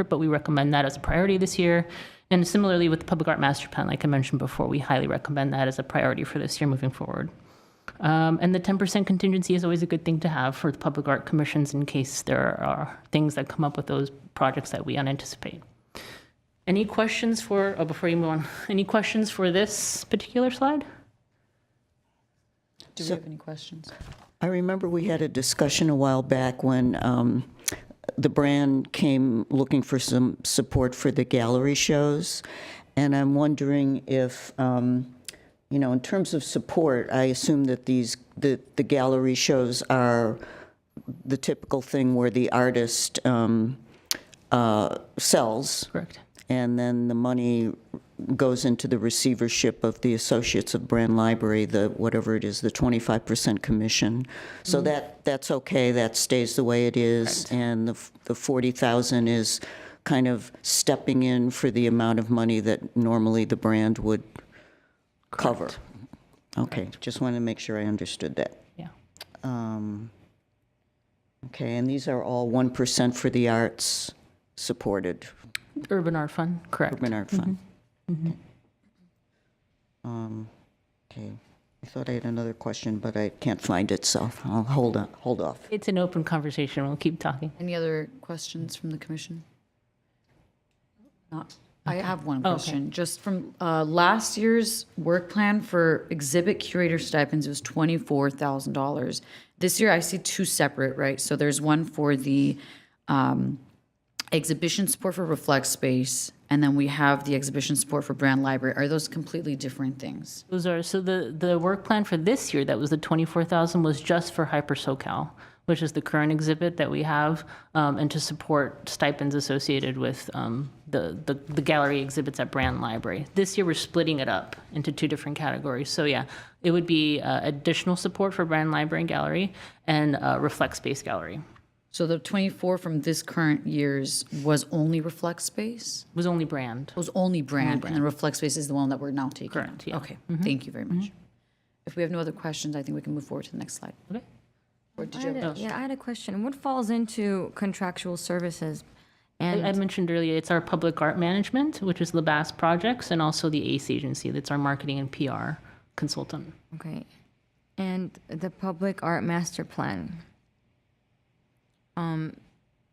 but we recommend that as a priority this year. And similarly with the public art master plan, like I mentioned before, we highly recommend that as a priority for this year moving forward. And the 10% contingency is always a good thing to have for the public art commissions in case there are things that come up with those projects that we unanticipate. Any questions for, before you move on, any questions for this particular slide? Do we have any questions? I remember we had a discussion a while back when the brand came looking for some support for the gallery shows. And I'm wondering if, in terms of support, I assume that the gallery shows are the typical thing where the artist sells. Correct. And then the money goes into the receivership of the Associates of Brand Library, the 25% commission. So that's okay. That stays the way it is, right. And the $40,000 is kind of stepping in for the amount of money that normally the brand would cover. Correct. Okay, Correct. Just wanted to make sure I understood that. Yeah. Okay, and these are all 1% for the arts supported. Urban Art Fund, correct. Urban Art Fund. Mm-hmm. Okay. I thought I had another question, but I can't find it, so I'll hold off. It's an open conversation. We'll keep talking. Any other questions from the commission? Not. I have one Oh, question. okay. Just from last year's work plan for exhibit curator stipends, it was $24,000. This year I see two separate, right? So there's one for the exhibition support for Reflect Space, and then we have the exhibition support for Brand Library. Are those completely different things? Those are, so the work plan for this year, that was the $24,000, was just for Hyper SoCal, which is the current exhibit that we have, and to support stipends associated with the gallery exhibits at Brand Library. This year, we're splitting it up into two different categories. So yeah, it would be additional support for Brand Library and Gallery and Reflect Space Gallery. So the 24 from this current year's was only Reflect Space? It was only Brand. It was only Brand, and then Reflect Space is the one that we're now taking. Correct, yeah. Okay, thank you very much. If we have no other questions, I think we can move forward to the next slide. Okay. Or did you have I had a question. What falls into contractual services? And I mentioned earlier, it's our public art management, which is LeBass Projects, and also the ACE agency, that's our marketing and PR consultant. okay, and the public art master plan.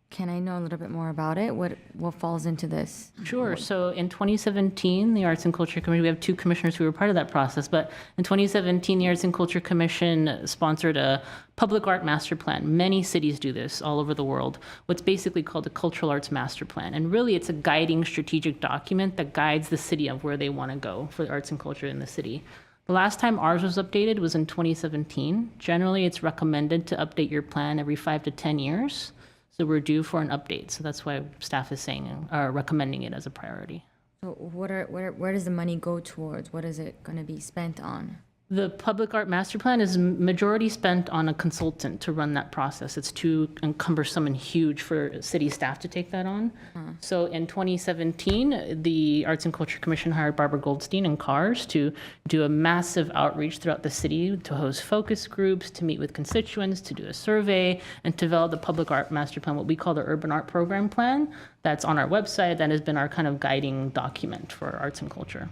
Can I know a little bit more about it? What falls into this? Sure. So in 2017, the Arts and Culture Commission, we have two commissioners who were part of that process, but in 2017, the Arts and Culture Commission sponsored a public art master plan. Many cities do this all over the world. What's basically called a cultural arts master plan. And really, it's a guiding strategic document that guides the city of where they want to go for the arts and culture in the city. The last time ours was updated was in 2017. Generally, it's recommended to update your plan every 5 to 10 years. So we're due for an update. So that's why staff is saying, recommending it as a priority. So where does the money go towards? What is it going to be spent on? The public art master plan is majority spent on a consultant to run that process. It's too cumbersome and huge for city staff to take that on. So in 2017, the Arts and Culture Commission hired Barbara Goldstein and CARS to do a massive outreach throughout the city, to host focus groups, to meet with constituents, to do a survey, and to develop the public art master plan, what we call the Urban Art Program Plan. That's on our website. That has been our kind of guiding document for arts and culture.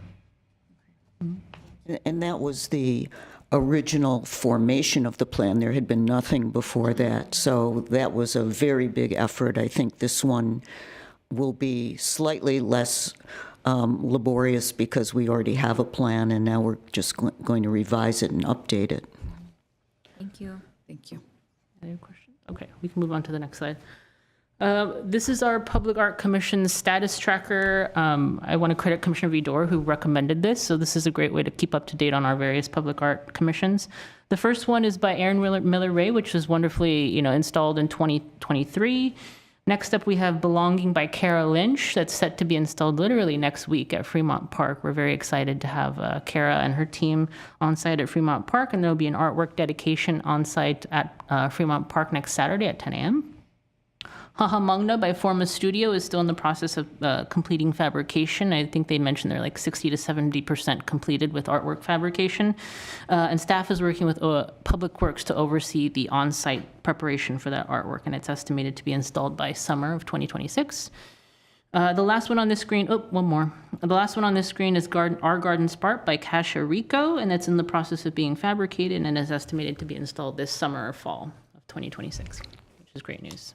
And that was the original formation of the plan. There had been nothing before that. So that was a very big effort. I think this one will be slightly less laborious because we already have a plan, and now we're just going to revise it and update it. Thank you. Thank you. Any questions? Okay, we can move on to the next slide. This is our Public Art Commission status tracker. I want to credit Commissioner Vidor, who recommended this. So this is a great way to keep up to date on our various public art commissions. The first one is by Aaron Miller Ray, which was wonderfully, installed in 2023. Next up, we have Belonging by Kara Lynch that's set to be installed literally next week at Fremont Park. We're very excited to have Kara and her team on site at Fremont Park, and there'll be an artwork dedication on site at Fremont Park next Saturday at 10 a.m. Haha Mungna by Forma Studio is still in the process of completing fabrication. I think they mentioned they're like 60 to 70% completed with artwork fabrication. And staff is working with Public Works to oversee the on-site preparation for that artwork, and it's estimated to be installed by summer of 2026. The last one on this screen, one more. The last one on this screen is Our Garden Spark by Kasha Rico, and it's in the process of being fabricated and is estimated to be installed this summer or fall of 2026, which is great news.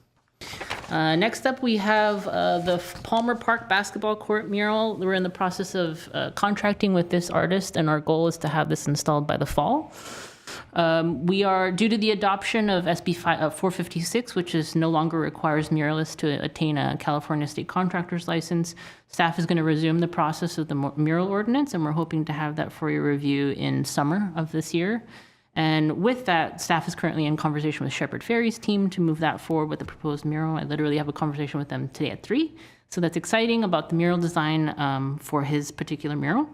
Next up, we have the Palmer Park basketball court mural. We're in the process of contracting with this artist, and our goal is to have this installed by the fall. We are, due to the adoption of SB 456, which no longer requires muralists to attain a California state contractor's license, staff is going to resume the process of the mural ordinance, and we're hoping to have that for your review in summer of this year. And with that, staff is currently in conversation with Shepherd Ferry's team to move that forward with the proposed mural. I literally have a conversation with them today at 3. So that's exciting about the mural design for his particular mural.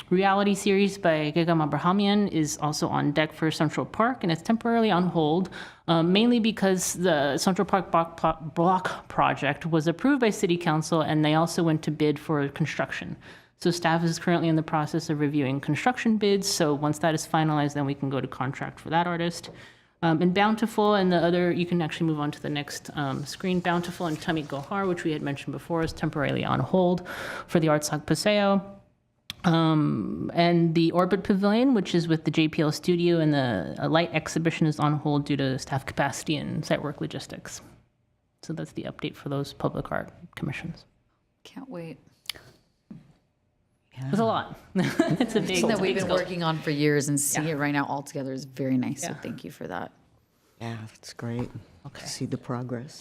Reality Series by Gegam Abrahamian is also on deck for Central Park, and it's temporarily on hold, mainly because the Central Park block project was approved by City Council, and they also went to bid for construction. So staff is currently in the process of reviewing construction bids. So once that is finalized, then we can go to contract for that artist. And Bountiful and the other, you can actually move on to the next screen. Bountiful and Tummy Gohar, which we had mentioned before, is temporarily on hold for the Artsag Paseo. And the Orbit Pavilion, which is with the JPL Studio, and the light exhibition is on hold due to staff capacity and site work logistics. So that's the update for those public art commissions. Can't wait. It's a lot. It's a big Something that we've been scope. working on for years, and seeing it right now all together is very nice. So thank you for that. Yeah, that's great. Okay. To see the progress.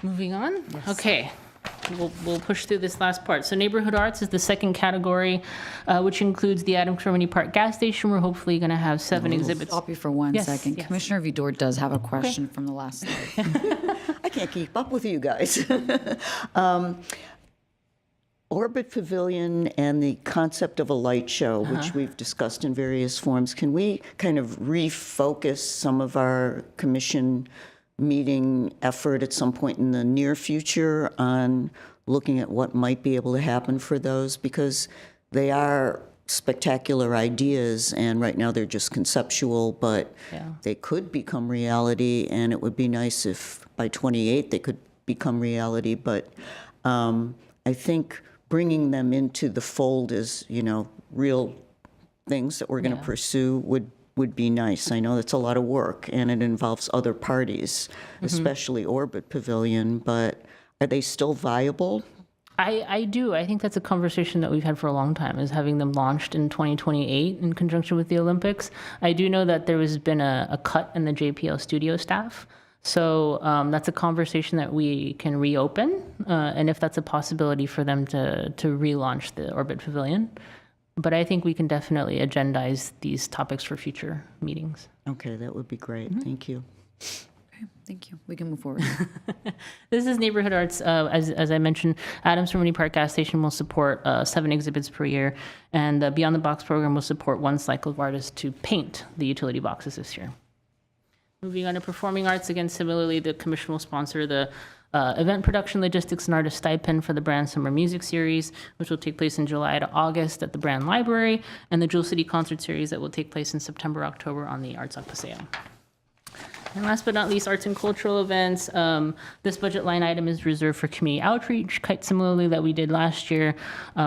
Moving on. Okay. We'll push through this last part. So neighborhood arts is the second category, which includes the Adams Termini Park gas station. We're hopefully going to have 7 exhibits. Stop you for one second. Yes. Commissioner Vidor does have a question from the last slide. I can't keep up with you guys. Orbit Pavilion and the concept of a light show, which we've discussed in various forms, can we kind of refocus some of our commission meeting effort at some point in the near future on looking at what might be able to happen for those? Because they are spectacular ideas, and right now they're just conceptual, but they could become reality, and it would be nice if by 28 they could become reality. But I think bringing them into the fold as, real things that we're going to pursue would be nice. I know that's a lot of work, and it involves other parties, especially Orbit Pavilion, but are they still viable? I do. I think that's a conversation that we've had for a long time, is having them launched in 2028 in conjunction with the Olympics. I do know that there has been a cut in the JPL studio staff. So that's a conversation that we can reopen, and if that's a possibility for them to relaunch the Orbit Pavilion. But I think we can definitely agendize these topics for future meetings. Okay, that would be great. Thank you. Okay, thank you. We can move forward. This is neighborhood arts. As I mentioned, Adams Termini Park gas station will support 7 exhibits per year, and the Beyond the Box program will support 1 cycle of artists to paint the utility boxes this year. Moving on to performing arts, again, similarly, the commission will sponsor the event production, logistics, and artist stipend for the Brand Summer Music Series, which will take place in July to August at the Brand Library, and the Jewel City Concert Series that will take place in September, October on the Artsag Paseo. And last but not least, arts and cultural events. This budget line item is reserved for community outreach, quite similarly that we did last year,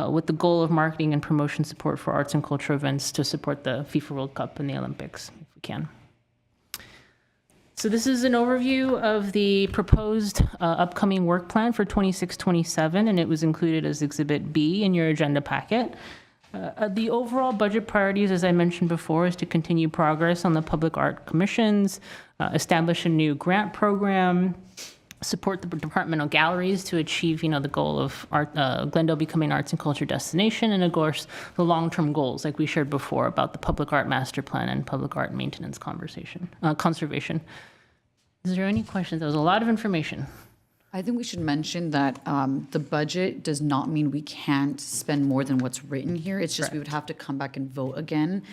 with the goal of marketing and promotion support for arts and cultural events to support the FIFA World Cup and the Olympics, if we can. So this is an overview of the proposed upcoming work plan for 26-27, and it was included as Exhibit B in your agenda packet. The overall budget priorities, as I mentioned before, is to continue progress on the public art commissions, establish a new grant program, support the departmental galleries to achieve, the goal of Glendale becoming an arts and culture destination, and of course, the long-term goals, like we shared before, about the public art master plan and public art maintenance conservation. Is there any questions? That was a lot of information. I think we should mention that the budget does not mean we can't spend more than what's written here. It's just we would have to come back and vote again.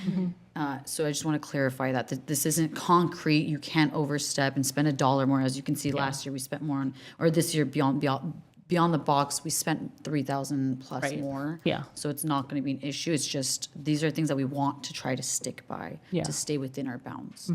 So I just want to clarify that this isn't concrete. You can't overstep and spend $1 more. As you can see, last year we spent more on, or this year beyond the box, we spent 3,000 plus Right. more. Yeah. So it's not going to be an issue. It's just these are things that we want to try to stick by Yeah. to stay within our bounds.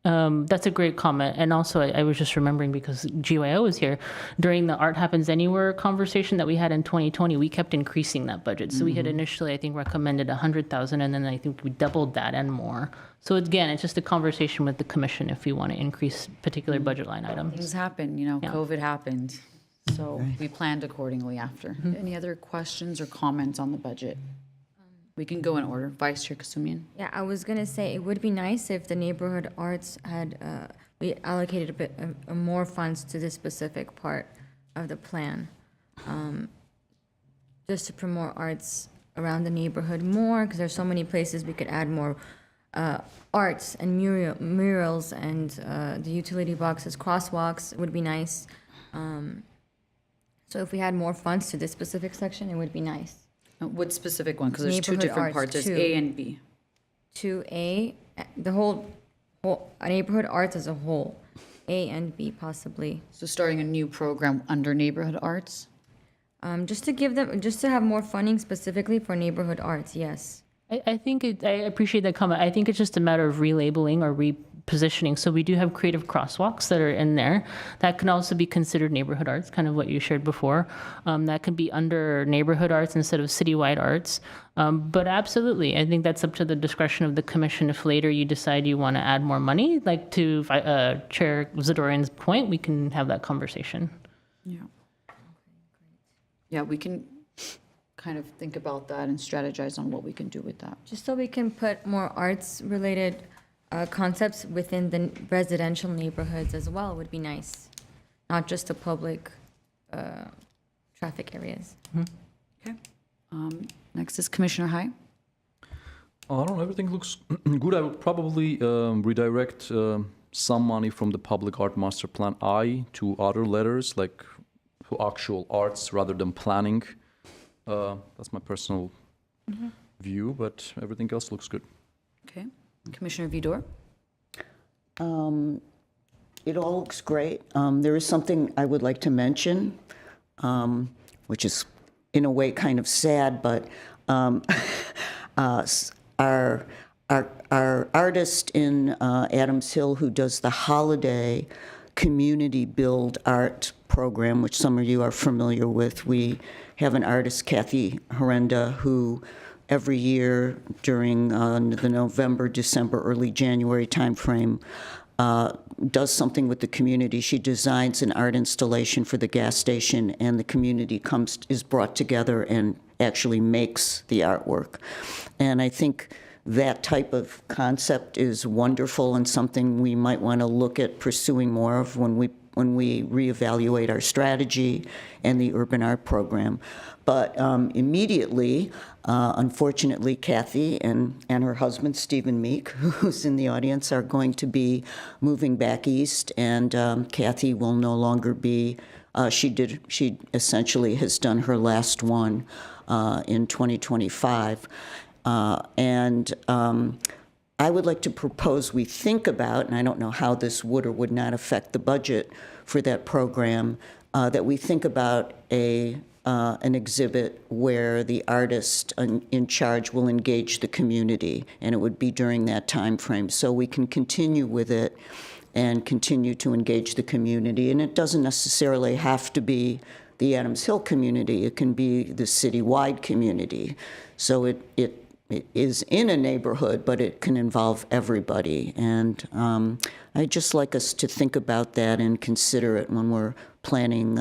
That's a great comment. And also, I was just remembering because GYO was here during the Art Happens Anywhere conversation that we had in 2020. We kept increasing that budget. So we had initially, I think, recommended 100,000, and then I think we doubled that and more. So again, it's just a conversation with the commission if we want to increase particular budget line items. Things happen, you know, COVID happened. So we planned accordingly after. Any other questions or comments on the budget? We can go in order. Vice Chair Kasumian. Yeah, I was gonna say it would be nice if the neighborhood arts had we allocated a bit more funds to this specific part of the plan, just to promote arts around the neighborhood more, because there's so many places we could add more arts and murals and the utility boxes, crosswalks would be nice. So if we had more funds to this specific section, it would be nice. What specific one? Because there's two Neighborhood different arts, parts. There's two. A and B. 2A, the whole neighborhood arts as a whole, A and B possibly. So starting a new program under neighborhood arts. Just to have more funding specifically for neighborhood arts, yes. I think I appreciate that comment. I think it's just a matter of relabeling or repositioning. So we do have creative crosswalks that are in there. That can also be considered neighborhood arts, kind of what you shared before. That can be under neighborhood arts instead of citywide arts. But absolutely, I think that's up to the discretion of the commission. If later you decide you want to add more money, like to Chair Zadorian's point, we can have that conversation. Yeah. Yeah, we can kind of think about that and strategize on what we can do with that. Just so we can put more arts-related concepts within the residential neighborhoods as well would be nice. Not just the public traffic areas. Okay. Next is Commissioner Hai. I don't know, everything looks good. I would probably redirect some money from the Public Art Master Plan I to other letters, like to actual arts rather than planning. That's my personal view, but everything else looks good. Okay. Commissioner Vidor. It all looks great. There is something I would like to mention, which is in a way kind of sad, but our artist in Adams Hill who does the holiday community build art program, which some of you are familiar with. We have an artist, Kathy Horrenda, who every year during the November, December, early January timeframe does something with the community. She designs an art installation for the gas station, and the community is brought together and actually makes the artwork. And I think that type of concept is wonderful and something we might want to look at pursuing more of when we reevaluate our strategy and the urban art program. But immediately, unfortunately, Kathy and her husband, Stephen Meek, who's in the audience, are going to be moving back east, and Kathy will no longer be, she essentially has done her last one in 2025. I would like to propose we think about, and I don't know how this would or would not affect the budget for that program, that we think about an exhibit where the artist in charge will engage the community, and it would be during that time frame. So we can continue with it and continue to engage the community. And it doesn't necessarily have to be the Adams Hill community. It can be the citywide community. So it is in a neighborhood, but it can involve everybody. And I'd just like us to think about that and consider it when we're planning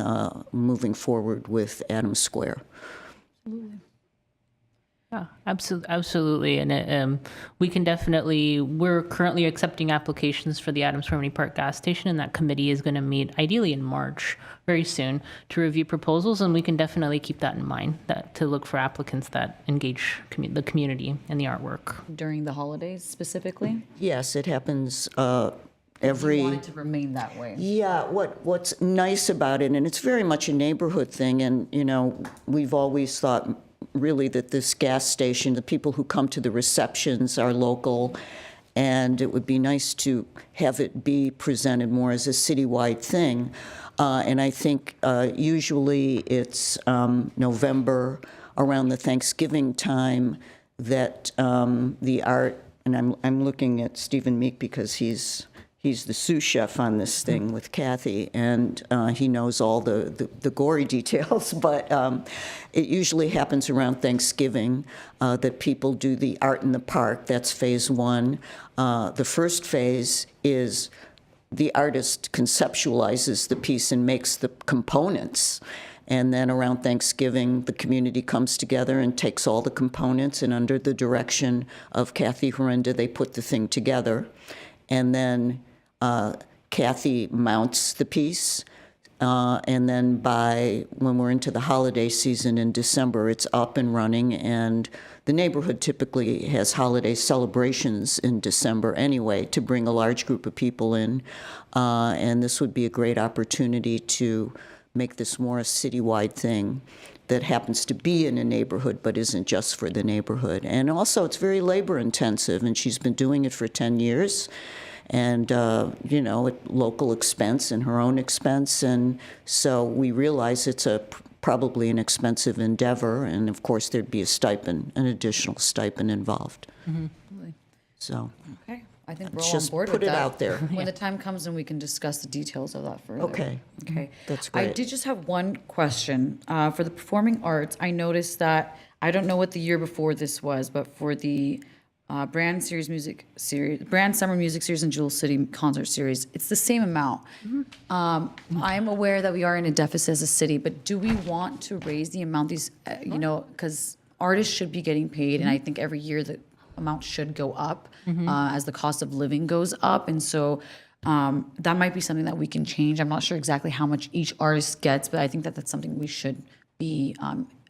moving forward with Adams Square. Yeah, absolutely. And we can definitely, we're currently accepting applications for the Adams Harmony Park gas station, and that committee is going to meet ideally in March, very soon, to review proposals. And we can definitely keep that in mind, that to look for applicants that engage the community and the artwork. During the holidays specifically? Yes, it happens every. We want it to remain that way. Yeah, what's nice about it, and it's very much a neighborhood thing, and, you know, we've always thought really that this gas station, the people who come to the receptions are local, and it would be nice to have it be presented more as a citywide thing. And I think usually it's November, around the Thanksgiving time, that the art, and I'm looking at Stephen Meek because he's the sous chef on this thing with Kathy, and he knows all the gory details, but it usually happens around Thanksgiving that people do the art in the park. That's phase one. The first phase is the artist conceptualizes the piece and makes the components. And then around Thanksgiving, the community comes together and takes all the components, and under the direction of Kathy Horrenda, they put the thing together. And then Kathy mounts the piece, and then when we're into the holiday season in December, it's up and running, and the neighborhood typically has holiday celebrations in December anyway to bring a large group of people in, and this would be a great opportunity to make this more a citywide thing that happens to be in a neighborhood but isn't just for the neighborhood. And also, it's very labor intensive, and she's been doing it for 10 years. And, you know, at local expense and her own expense. And so we realize it's probably an expensive endeavor. And of course, there'd be an additional stipend involved. So Okay, I think we're let's all on just board put with it that. out there. When the time comes, and we can discuss the details of that further. Okay. Okay. That's I great. did just have one question. For the performing arts, I noticed that, I don't know what the year before this was, but for the Brand Summer Music Series and Jewel City Concert Series, it's the same amount. I'm aware that we are in a deficit as a city, but do we want to raise the amount you know, because artists should be getting paid, and I think every year the amount should go up as the cost of living goes up, and so that might be something that we can change. I'm not sure exactly how much each artist gets, but I think that that's something we should be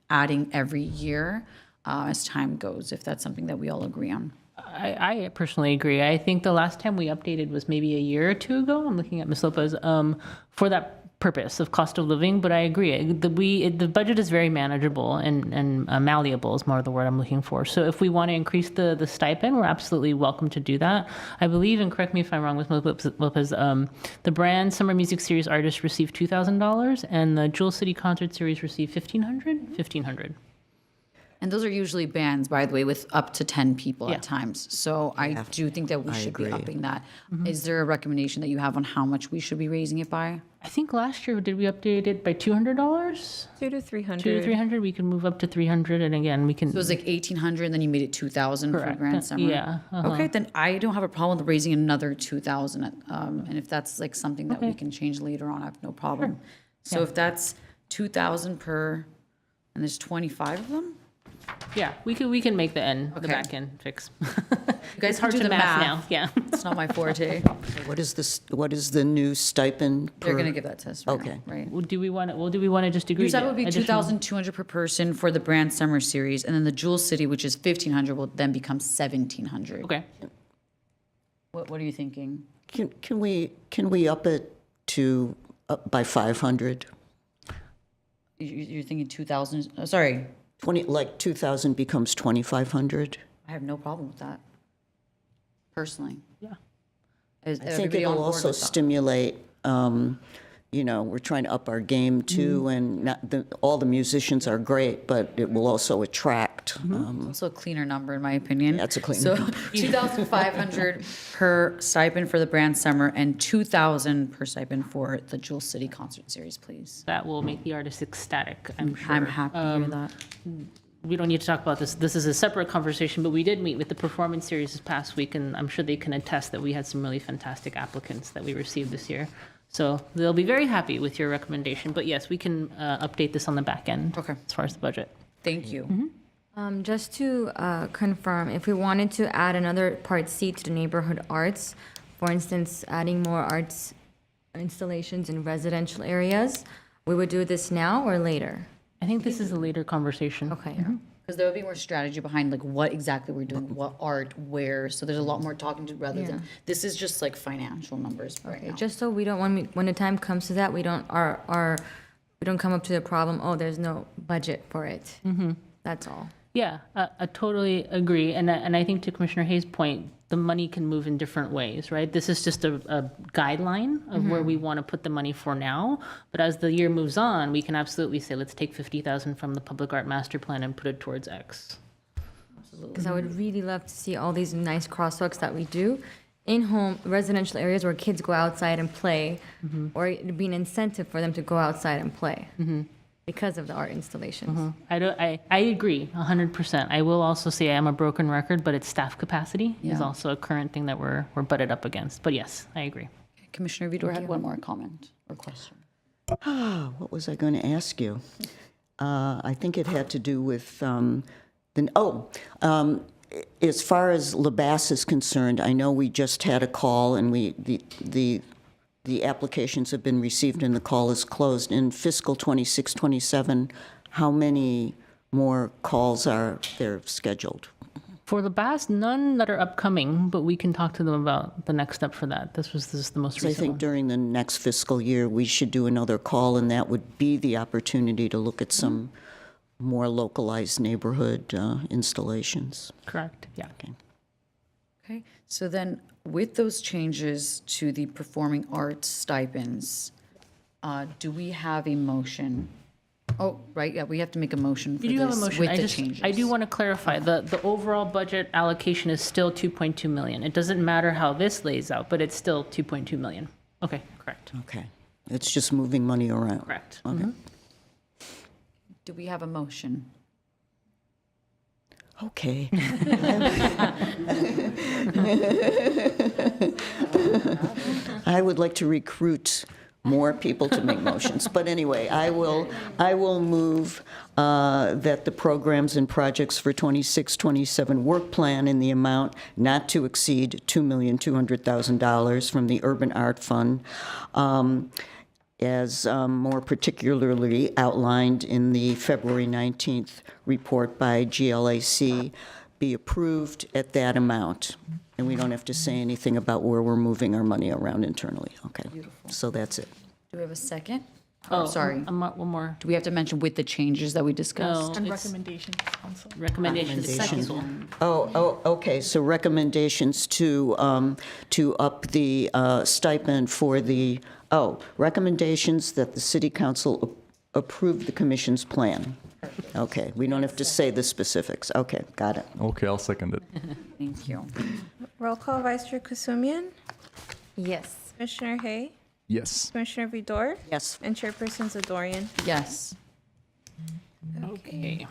adding every year as time goes, if that's something that we all agree on. I personally agree. I think the last time we updated was maybe a year or two ago. I'm looking at Ms. Lopez for that purpose of cost of living, but I agree. The budget is very manageable and malleable is more the word I'm looking for. So if we want to increase the stipend, we're absolutely welcome to do that. I believe, and correct me if I'm wrong with Ms. Lopez, the Brand Summer Music Series artists received $2,000 and the Jewel City Concert Series received $1,500. And those are usually bands, by the way, with up to 10 people Yeah. at times. So I do think that we should be agree. upping that. Is there a recommendation that you have on how much we should be raising it by? I think last year, did we update it by $200? $200 to $300. $200 to $300? We can move up to $300, and again, we can. So it was like 1,800, and then you made it 2,000 for Correct. Grand Summer? Yeah, Okay, then I don't have a problem with raising another 2,000. And if that's like something that we can change later on, I have no problem. So if that's 2,000 per, and there's 25 of them? Yeah, we can make the Okay. back end fix. You guys It's hard can do to the math math. now. Yeah. It's not my forte. What is the new stipend per? They're going to give that to us right now, Okay. right? Well, do we want to just agree? You said to it would be additional- 2,200 per person for the Brand Summer Series, and then the Jewel City, which is 1,500, will then become 1,700. Okay. What are you thinking? Can we up it to by 500? You're thinking 2,000? Sorry, 2,000 becomes 2,500. I have no problem with that. Personally, Yeah. Is I think everybody on it'll board also with that? stimulate, you know, we're trying to up our game too, and all the musicians are great, but it will also attract. Also a cleaner number, in my opinion. That's a cleaner So number. 2,500 per stipend for the Brand Summer, and 2,000 per stipend for the Jewel City Concert Series, please. That will make the artist ecstatic, I'm sure. I'm happy to hear that. We don't need to talk about this. This is a separate conversation, but we did meet with the performance series this past week, and I'm sure they can attest that we had some really fantastic applicants that we received this year. So they'll be very happy with your recommendation. But yes, we can update this on the back end. Okay. As far as the budget. Thank you. Just to confirm, if we wanted to add another Part C to the neighborhood arts, for instance, adding more arts installations in residential areas, we would do this now or later? I think this is a later conversation. Okay. Because there would be more strategy behind like what exactly we're doing, what art, where. So there's a lot more talking to rather than, this is just like financial numbers right now. Just so we don't, when the time comes to that, we don't come up to the problem, oh, there's no budget for it. That's all. Yeah, I totally agree. And I think to Commissioner Hayes' point, the money can move in different ways, right? This is just a guideline of where we want to put the money for now. But as the year moves on, we can absolutely say, let's take 50,000 from the public art master plan and put it towards X. Because I would really love to see all these nice crosswalks that we do in home residential areas where kids go outside and play, or it'd be an incentive for them to go outside and play because of the art installations. I agree 100%. I will also say I am a broken record, but it's staff capacity is also a current thing that we're butted up against. But yes, I agree. Commissioner Vidor had one more comment or question. What was I going to ask you? I think it had to do with as far as LaBasse is concerned, I know we just had a call and the applications have been received and the call is closed. In fiscal 26-27, how many more calls are there scheduled? For the BAS, none that are upcoming, but we can talk to them about the next step for that. This was the most So I recent think one. during the next fiscal year, we should do another call, and that would be the opportunity to look at some more localized neighborhood installations. Correct, yeah. Okay, so then with those changes to the performing arts stipends, do we have a motion? Oh, right, yeah, we have to make a motion for You do have a this motion. with the changes. I do want to clarify, the overall budget allocation is still 2.2 million. It doesn't matter how this lays out, but it's still 2.2 million. Okay, correct, Okay, it's just moving money around. correct. Okay. Do we have a motion? Okay. I would like to recruit more people to make motions. But anyway, I will move that the programs and projects for 26-27 work plan in the amount not to exceed $2,200,000 from the Urban Art Fund, as more particularly outlined in the February 19th report by GLAC, be approved at that amount. And we don't have to say anything about where we're moving our money around internally. Okay. So that's it. Do we have a second? Oh, sorry. One more. Do we have to mention with the changes that we discussed? No, it's recommendations. Council. Okay, so recommendations to up the stipend for the, recommendations that the city council approve the commission's plan. Okay, we don't have to say the specifics. Okay, got it. Okay, I'll second it. Thank you. Roll call, Vice Chair Kusumian, Yes. Commissioner Hay, Yes. Commissioner Vidor, Yes. and Chairperson Zadorian. Yes. Okay.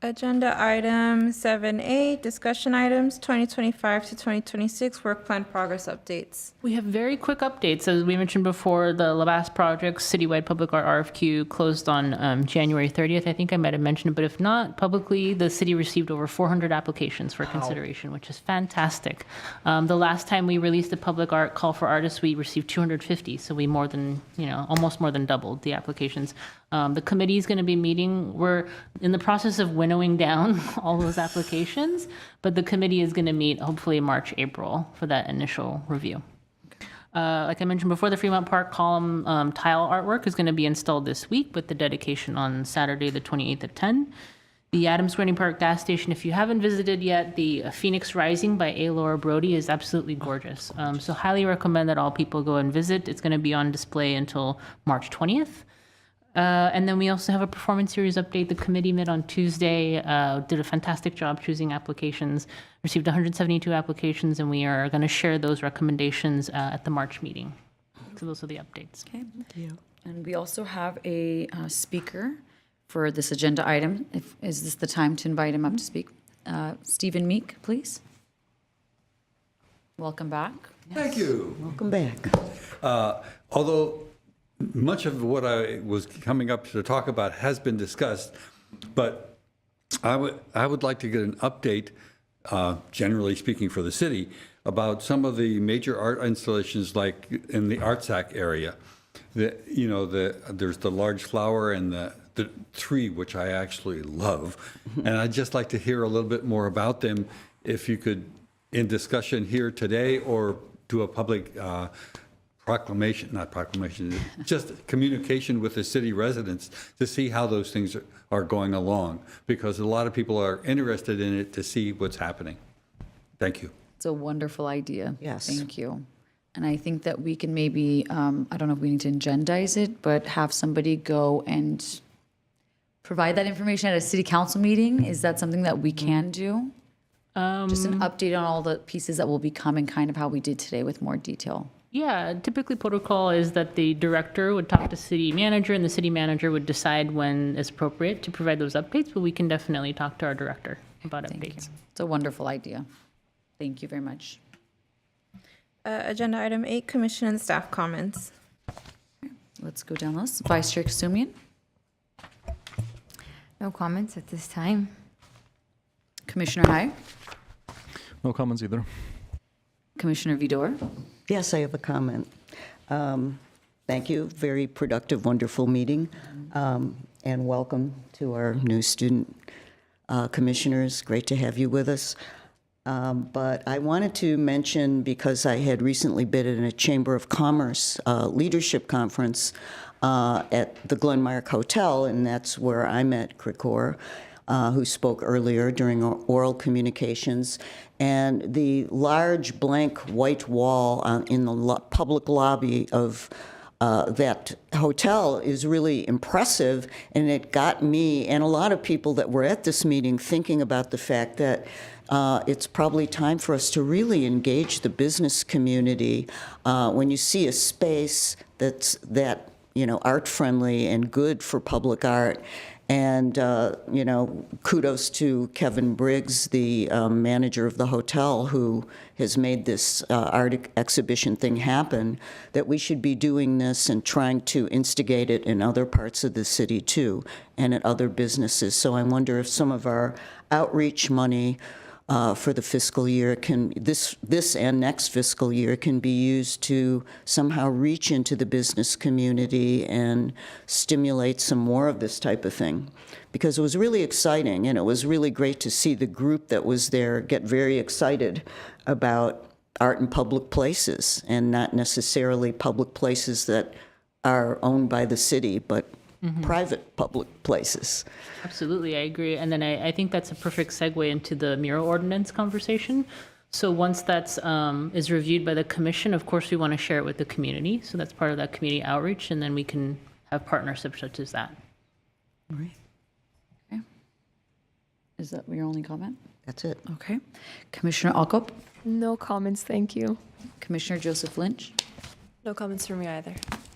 Agenda item 7A, discussion items 2025 to 2026 work plan progress updates. We have very quick updates. As we mentioned before, the LaBasse Project Citywide Public Art RFQ closed on January 30th. I think I might have mentioned it, but if not, publicly, the city received over 400 applications for consideration, which is fantastic. The last time we released a public art call for artists, we received 250, so we almost more than doubled the applications. The committee is going to be meeting. We're in the process of winnowing down all those applications, but the committee is going to meet hopefully March, April for that initial review. Like I mentioned before, the Fremont Park column tile artwork is going to be installed this week with the dedication on Saturday, the 28th at 10. The Adams Granny Park gas station, if you haven't visited yet, the Phoenix Rising by A. Laura Brody is absolutely gorgeous. So highly recommend that all people go and visit. It's going to be on display until March 20th. And then we also have a performance series update. The committee met on Tuesday, did a fantastic job choosing applications, received 172 applications, and we are going to share those recommendations at the March meeting. So those are the updates. Okay. And we also have a speaker for this agenda item. Is this the time to invite him up to speak? Stephen Meek, please. Welcome back. Thank you. Welcome back. Although much of what I was coming up to talk about has been discussed, but I would like to get an update, generally speaking for the city, about some of the major art installations like in the ArtsAC area. There's the large flower and the tree, which I actually love. And I'd just like to hear a little bit more about them, if you could, in discussion here today, or do a public just communication with the city residents to see how those things are going along, because a lot of people are interested in it to see what's happening. Thank you. It's a wonderful idea. Yes. Thank you. And I think that we can maybe, I don't know if we need to agendize it, but have somebody go and provide that information at a city council meeting. Is that something that we can do? Just an update on all the pieces that will be coming, kind of how we did today with more detail. Yeah, typically protocol is that the director would talk to city manager and the city manager would decide when it's appropriate to provide those updates, but we can definitely talk to our director about updates. It's a wonderful idea. Thank you very much. Agenda item 8, commission and staff comments. Let's go down this. Vice Chair Kasumian, No comments at this time. Commissioner Hai, No comments either. Commissioner Vidor. Yes, I have a comment. Thank you. Very productive, wonderful meeting. And welcome to our new student commissioners. Great to have you with us. But I wanted to mention, because I had recently been in a Chamber of Commerce leadership conference at the Glenmark Hotel, and that's where I met Krikor, who spoke earlier during oral communications. And the large blank white wall in the public lobby of that hotel is really impressive, and it got me and a lot of people that were at this meeting thinking about the fact that it's probably time for us to really engage the business community. When you see a space that's art friendly and good for public art. And, kudos to Kevin Briggs, the manager of the hotel, who has made this art exhibition thing happen, that we should be doing this and trying to instigate it in other parts of the city, too, and at other businesses. So I wonder if some of our outreach money for the fiscal year this and next fiscal year can be used to somehow reach into the business community and stimulate some more of this type of thing. Because it was really exciting, and it was really great to see the group that was there get very excited about art in public places, and not necessarily public places that are owned by the city, but private public places. Absolutely, I agree. And then I think that's a perfect segue into the mural ordinance conversation. So once that's is reviewed by the commission, of course, we want to share it with the community. So that's part of that community outreach, and then we can have partnerships such as that. All right. Okay. Is that your only comment? That's it. Okay. Commissioner Alcop, No comments, thank you. Commissioner Joseph Lynch. No comments from me either.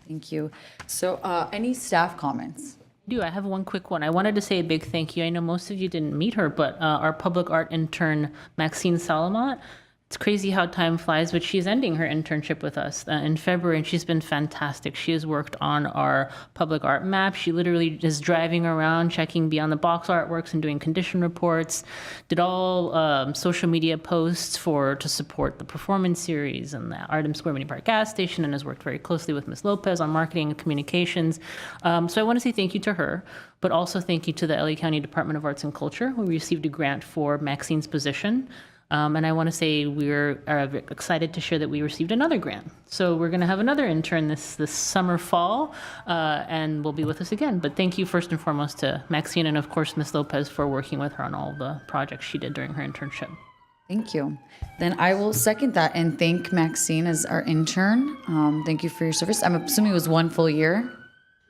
Thank you. So any staff comments? I have one quick one. I wanted to say a big thank you. I know most of you didn't meet her, but our public art intern, Maxine Salamat, it's crazy how time flies, but she's ending her internship with us in February, and she's been fantastic. She has worked on our public art map. She literally is driving around, checking beyond the box artworks and doing condition reports, did all social media posts to support the performance series and the Artem Square Mini Park gas station, and has worked very closely with Ms. Lopez on marketing and communications. So I want to say thank you to her, but also thank you to the LA County Department of Arts and Culture. We received a grant for Maxine's position. And I want to say we're excited to share that we received another grant. So we're going to have another intern this summer, fall, and will be with us again. But thank you first and foremost to Maxine and, of course, Ms. Lopez for working with her on all the projects she did during her internship. Thank you. Then I will second that and thank Maxine as our intern. Thank you for your service. I'm assuming it was 1 full year.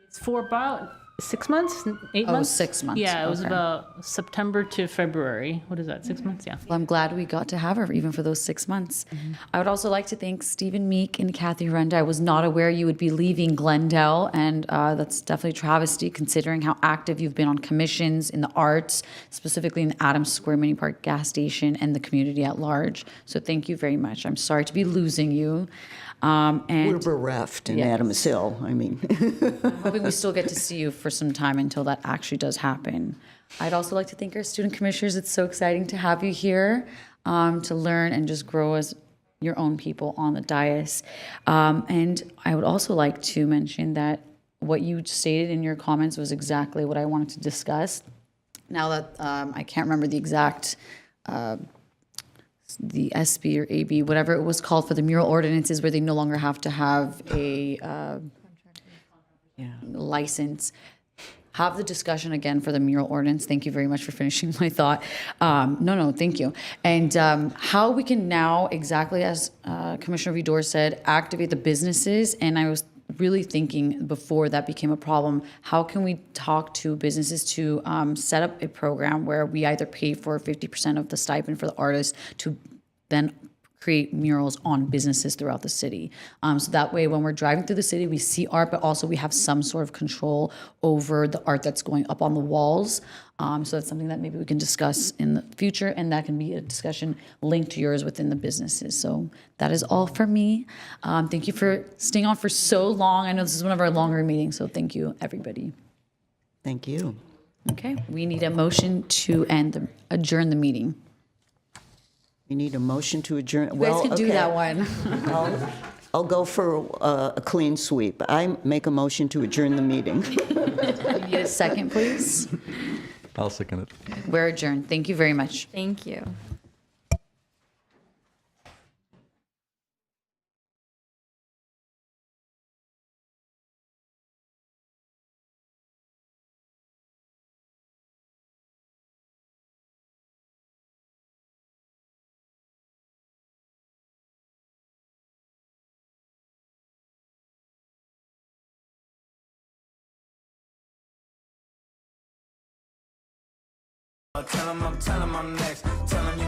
It's for about 6 months, 8 months? 6 months. Yeah, it was Okay. about September to February. What is that, 6 months? Yeah. Well, I'm glad we got to have her even for those 6 months. I would also like to thank Stephen Meek and Kathy Renda. I was not aware you would be leaving Glendale, and that's definitely a travesty considering how active you've been on commissions in the arts, specifically in the Adams Square Mini Park gas station and the community at large. So thank you very much. I'm sorry to be losing you. And We're bereft in Yes. Adams Hill. I mean, hoping we still get to see you for some time until that actually does happen. I'd also like to thank our student commissioners. It's so exciting to have you here to learn and just grow as your own people on the dais. And I would also like to mention that what you stated in your comments was exactly what I wanted to discuss. Now that I can't remember the exact, the SB or AB, whatever it was called for the mural ordinances, where they no longer have to have a license. Have the discussion again for the mural ordinance. Thank you very much for finishing my thought. No, thank you. And how we can now, exactly as Commissioner Vidor said, activate the businesses. And I was really thinking before that became a problem, how can we talk to businesses to set up a program where we either pay for 50% of the stipend for the artist to then create murals on businesses throughout the city. So that way, when we're driving through the city, we see art, but also we have some sort of control over the art that's going up on the walls. So that's something that maybe we can discuss in the future, and that can be a discussion linked to yours within the businesses. So that is all for me. Thank you for staying on for so long. I know this is one of our longer meetings, so thank you, everybody. Thank you. Okay, we need a motion to adjourn the meeting. You need a motion to adjourn. You guys can do that one. I'll go for a clean sweep. I make a motion to adjourn the meeting. Need a second, please? I'll second it. We're adjourned. Thank you very much. Thank you. Tell 'em I'm next. Tell 'em you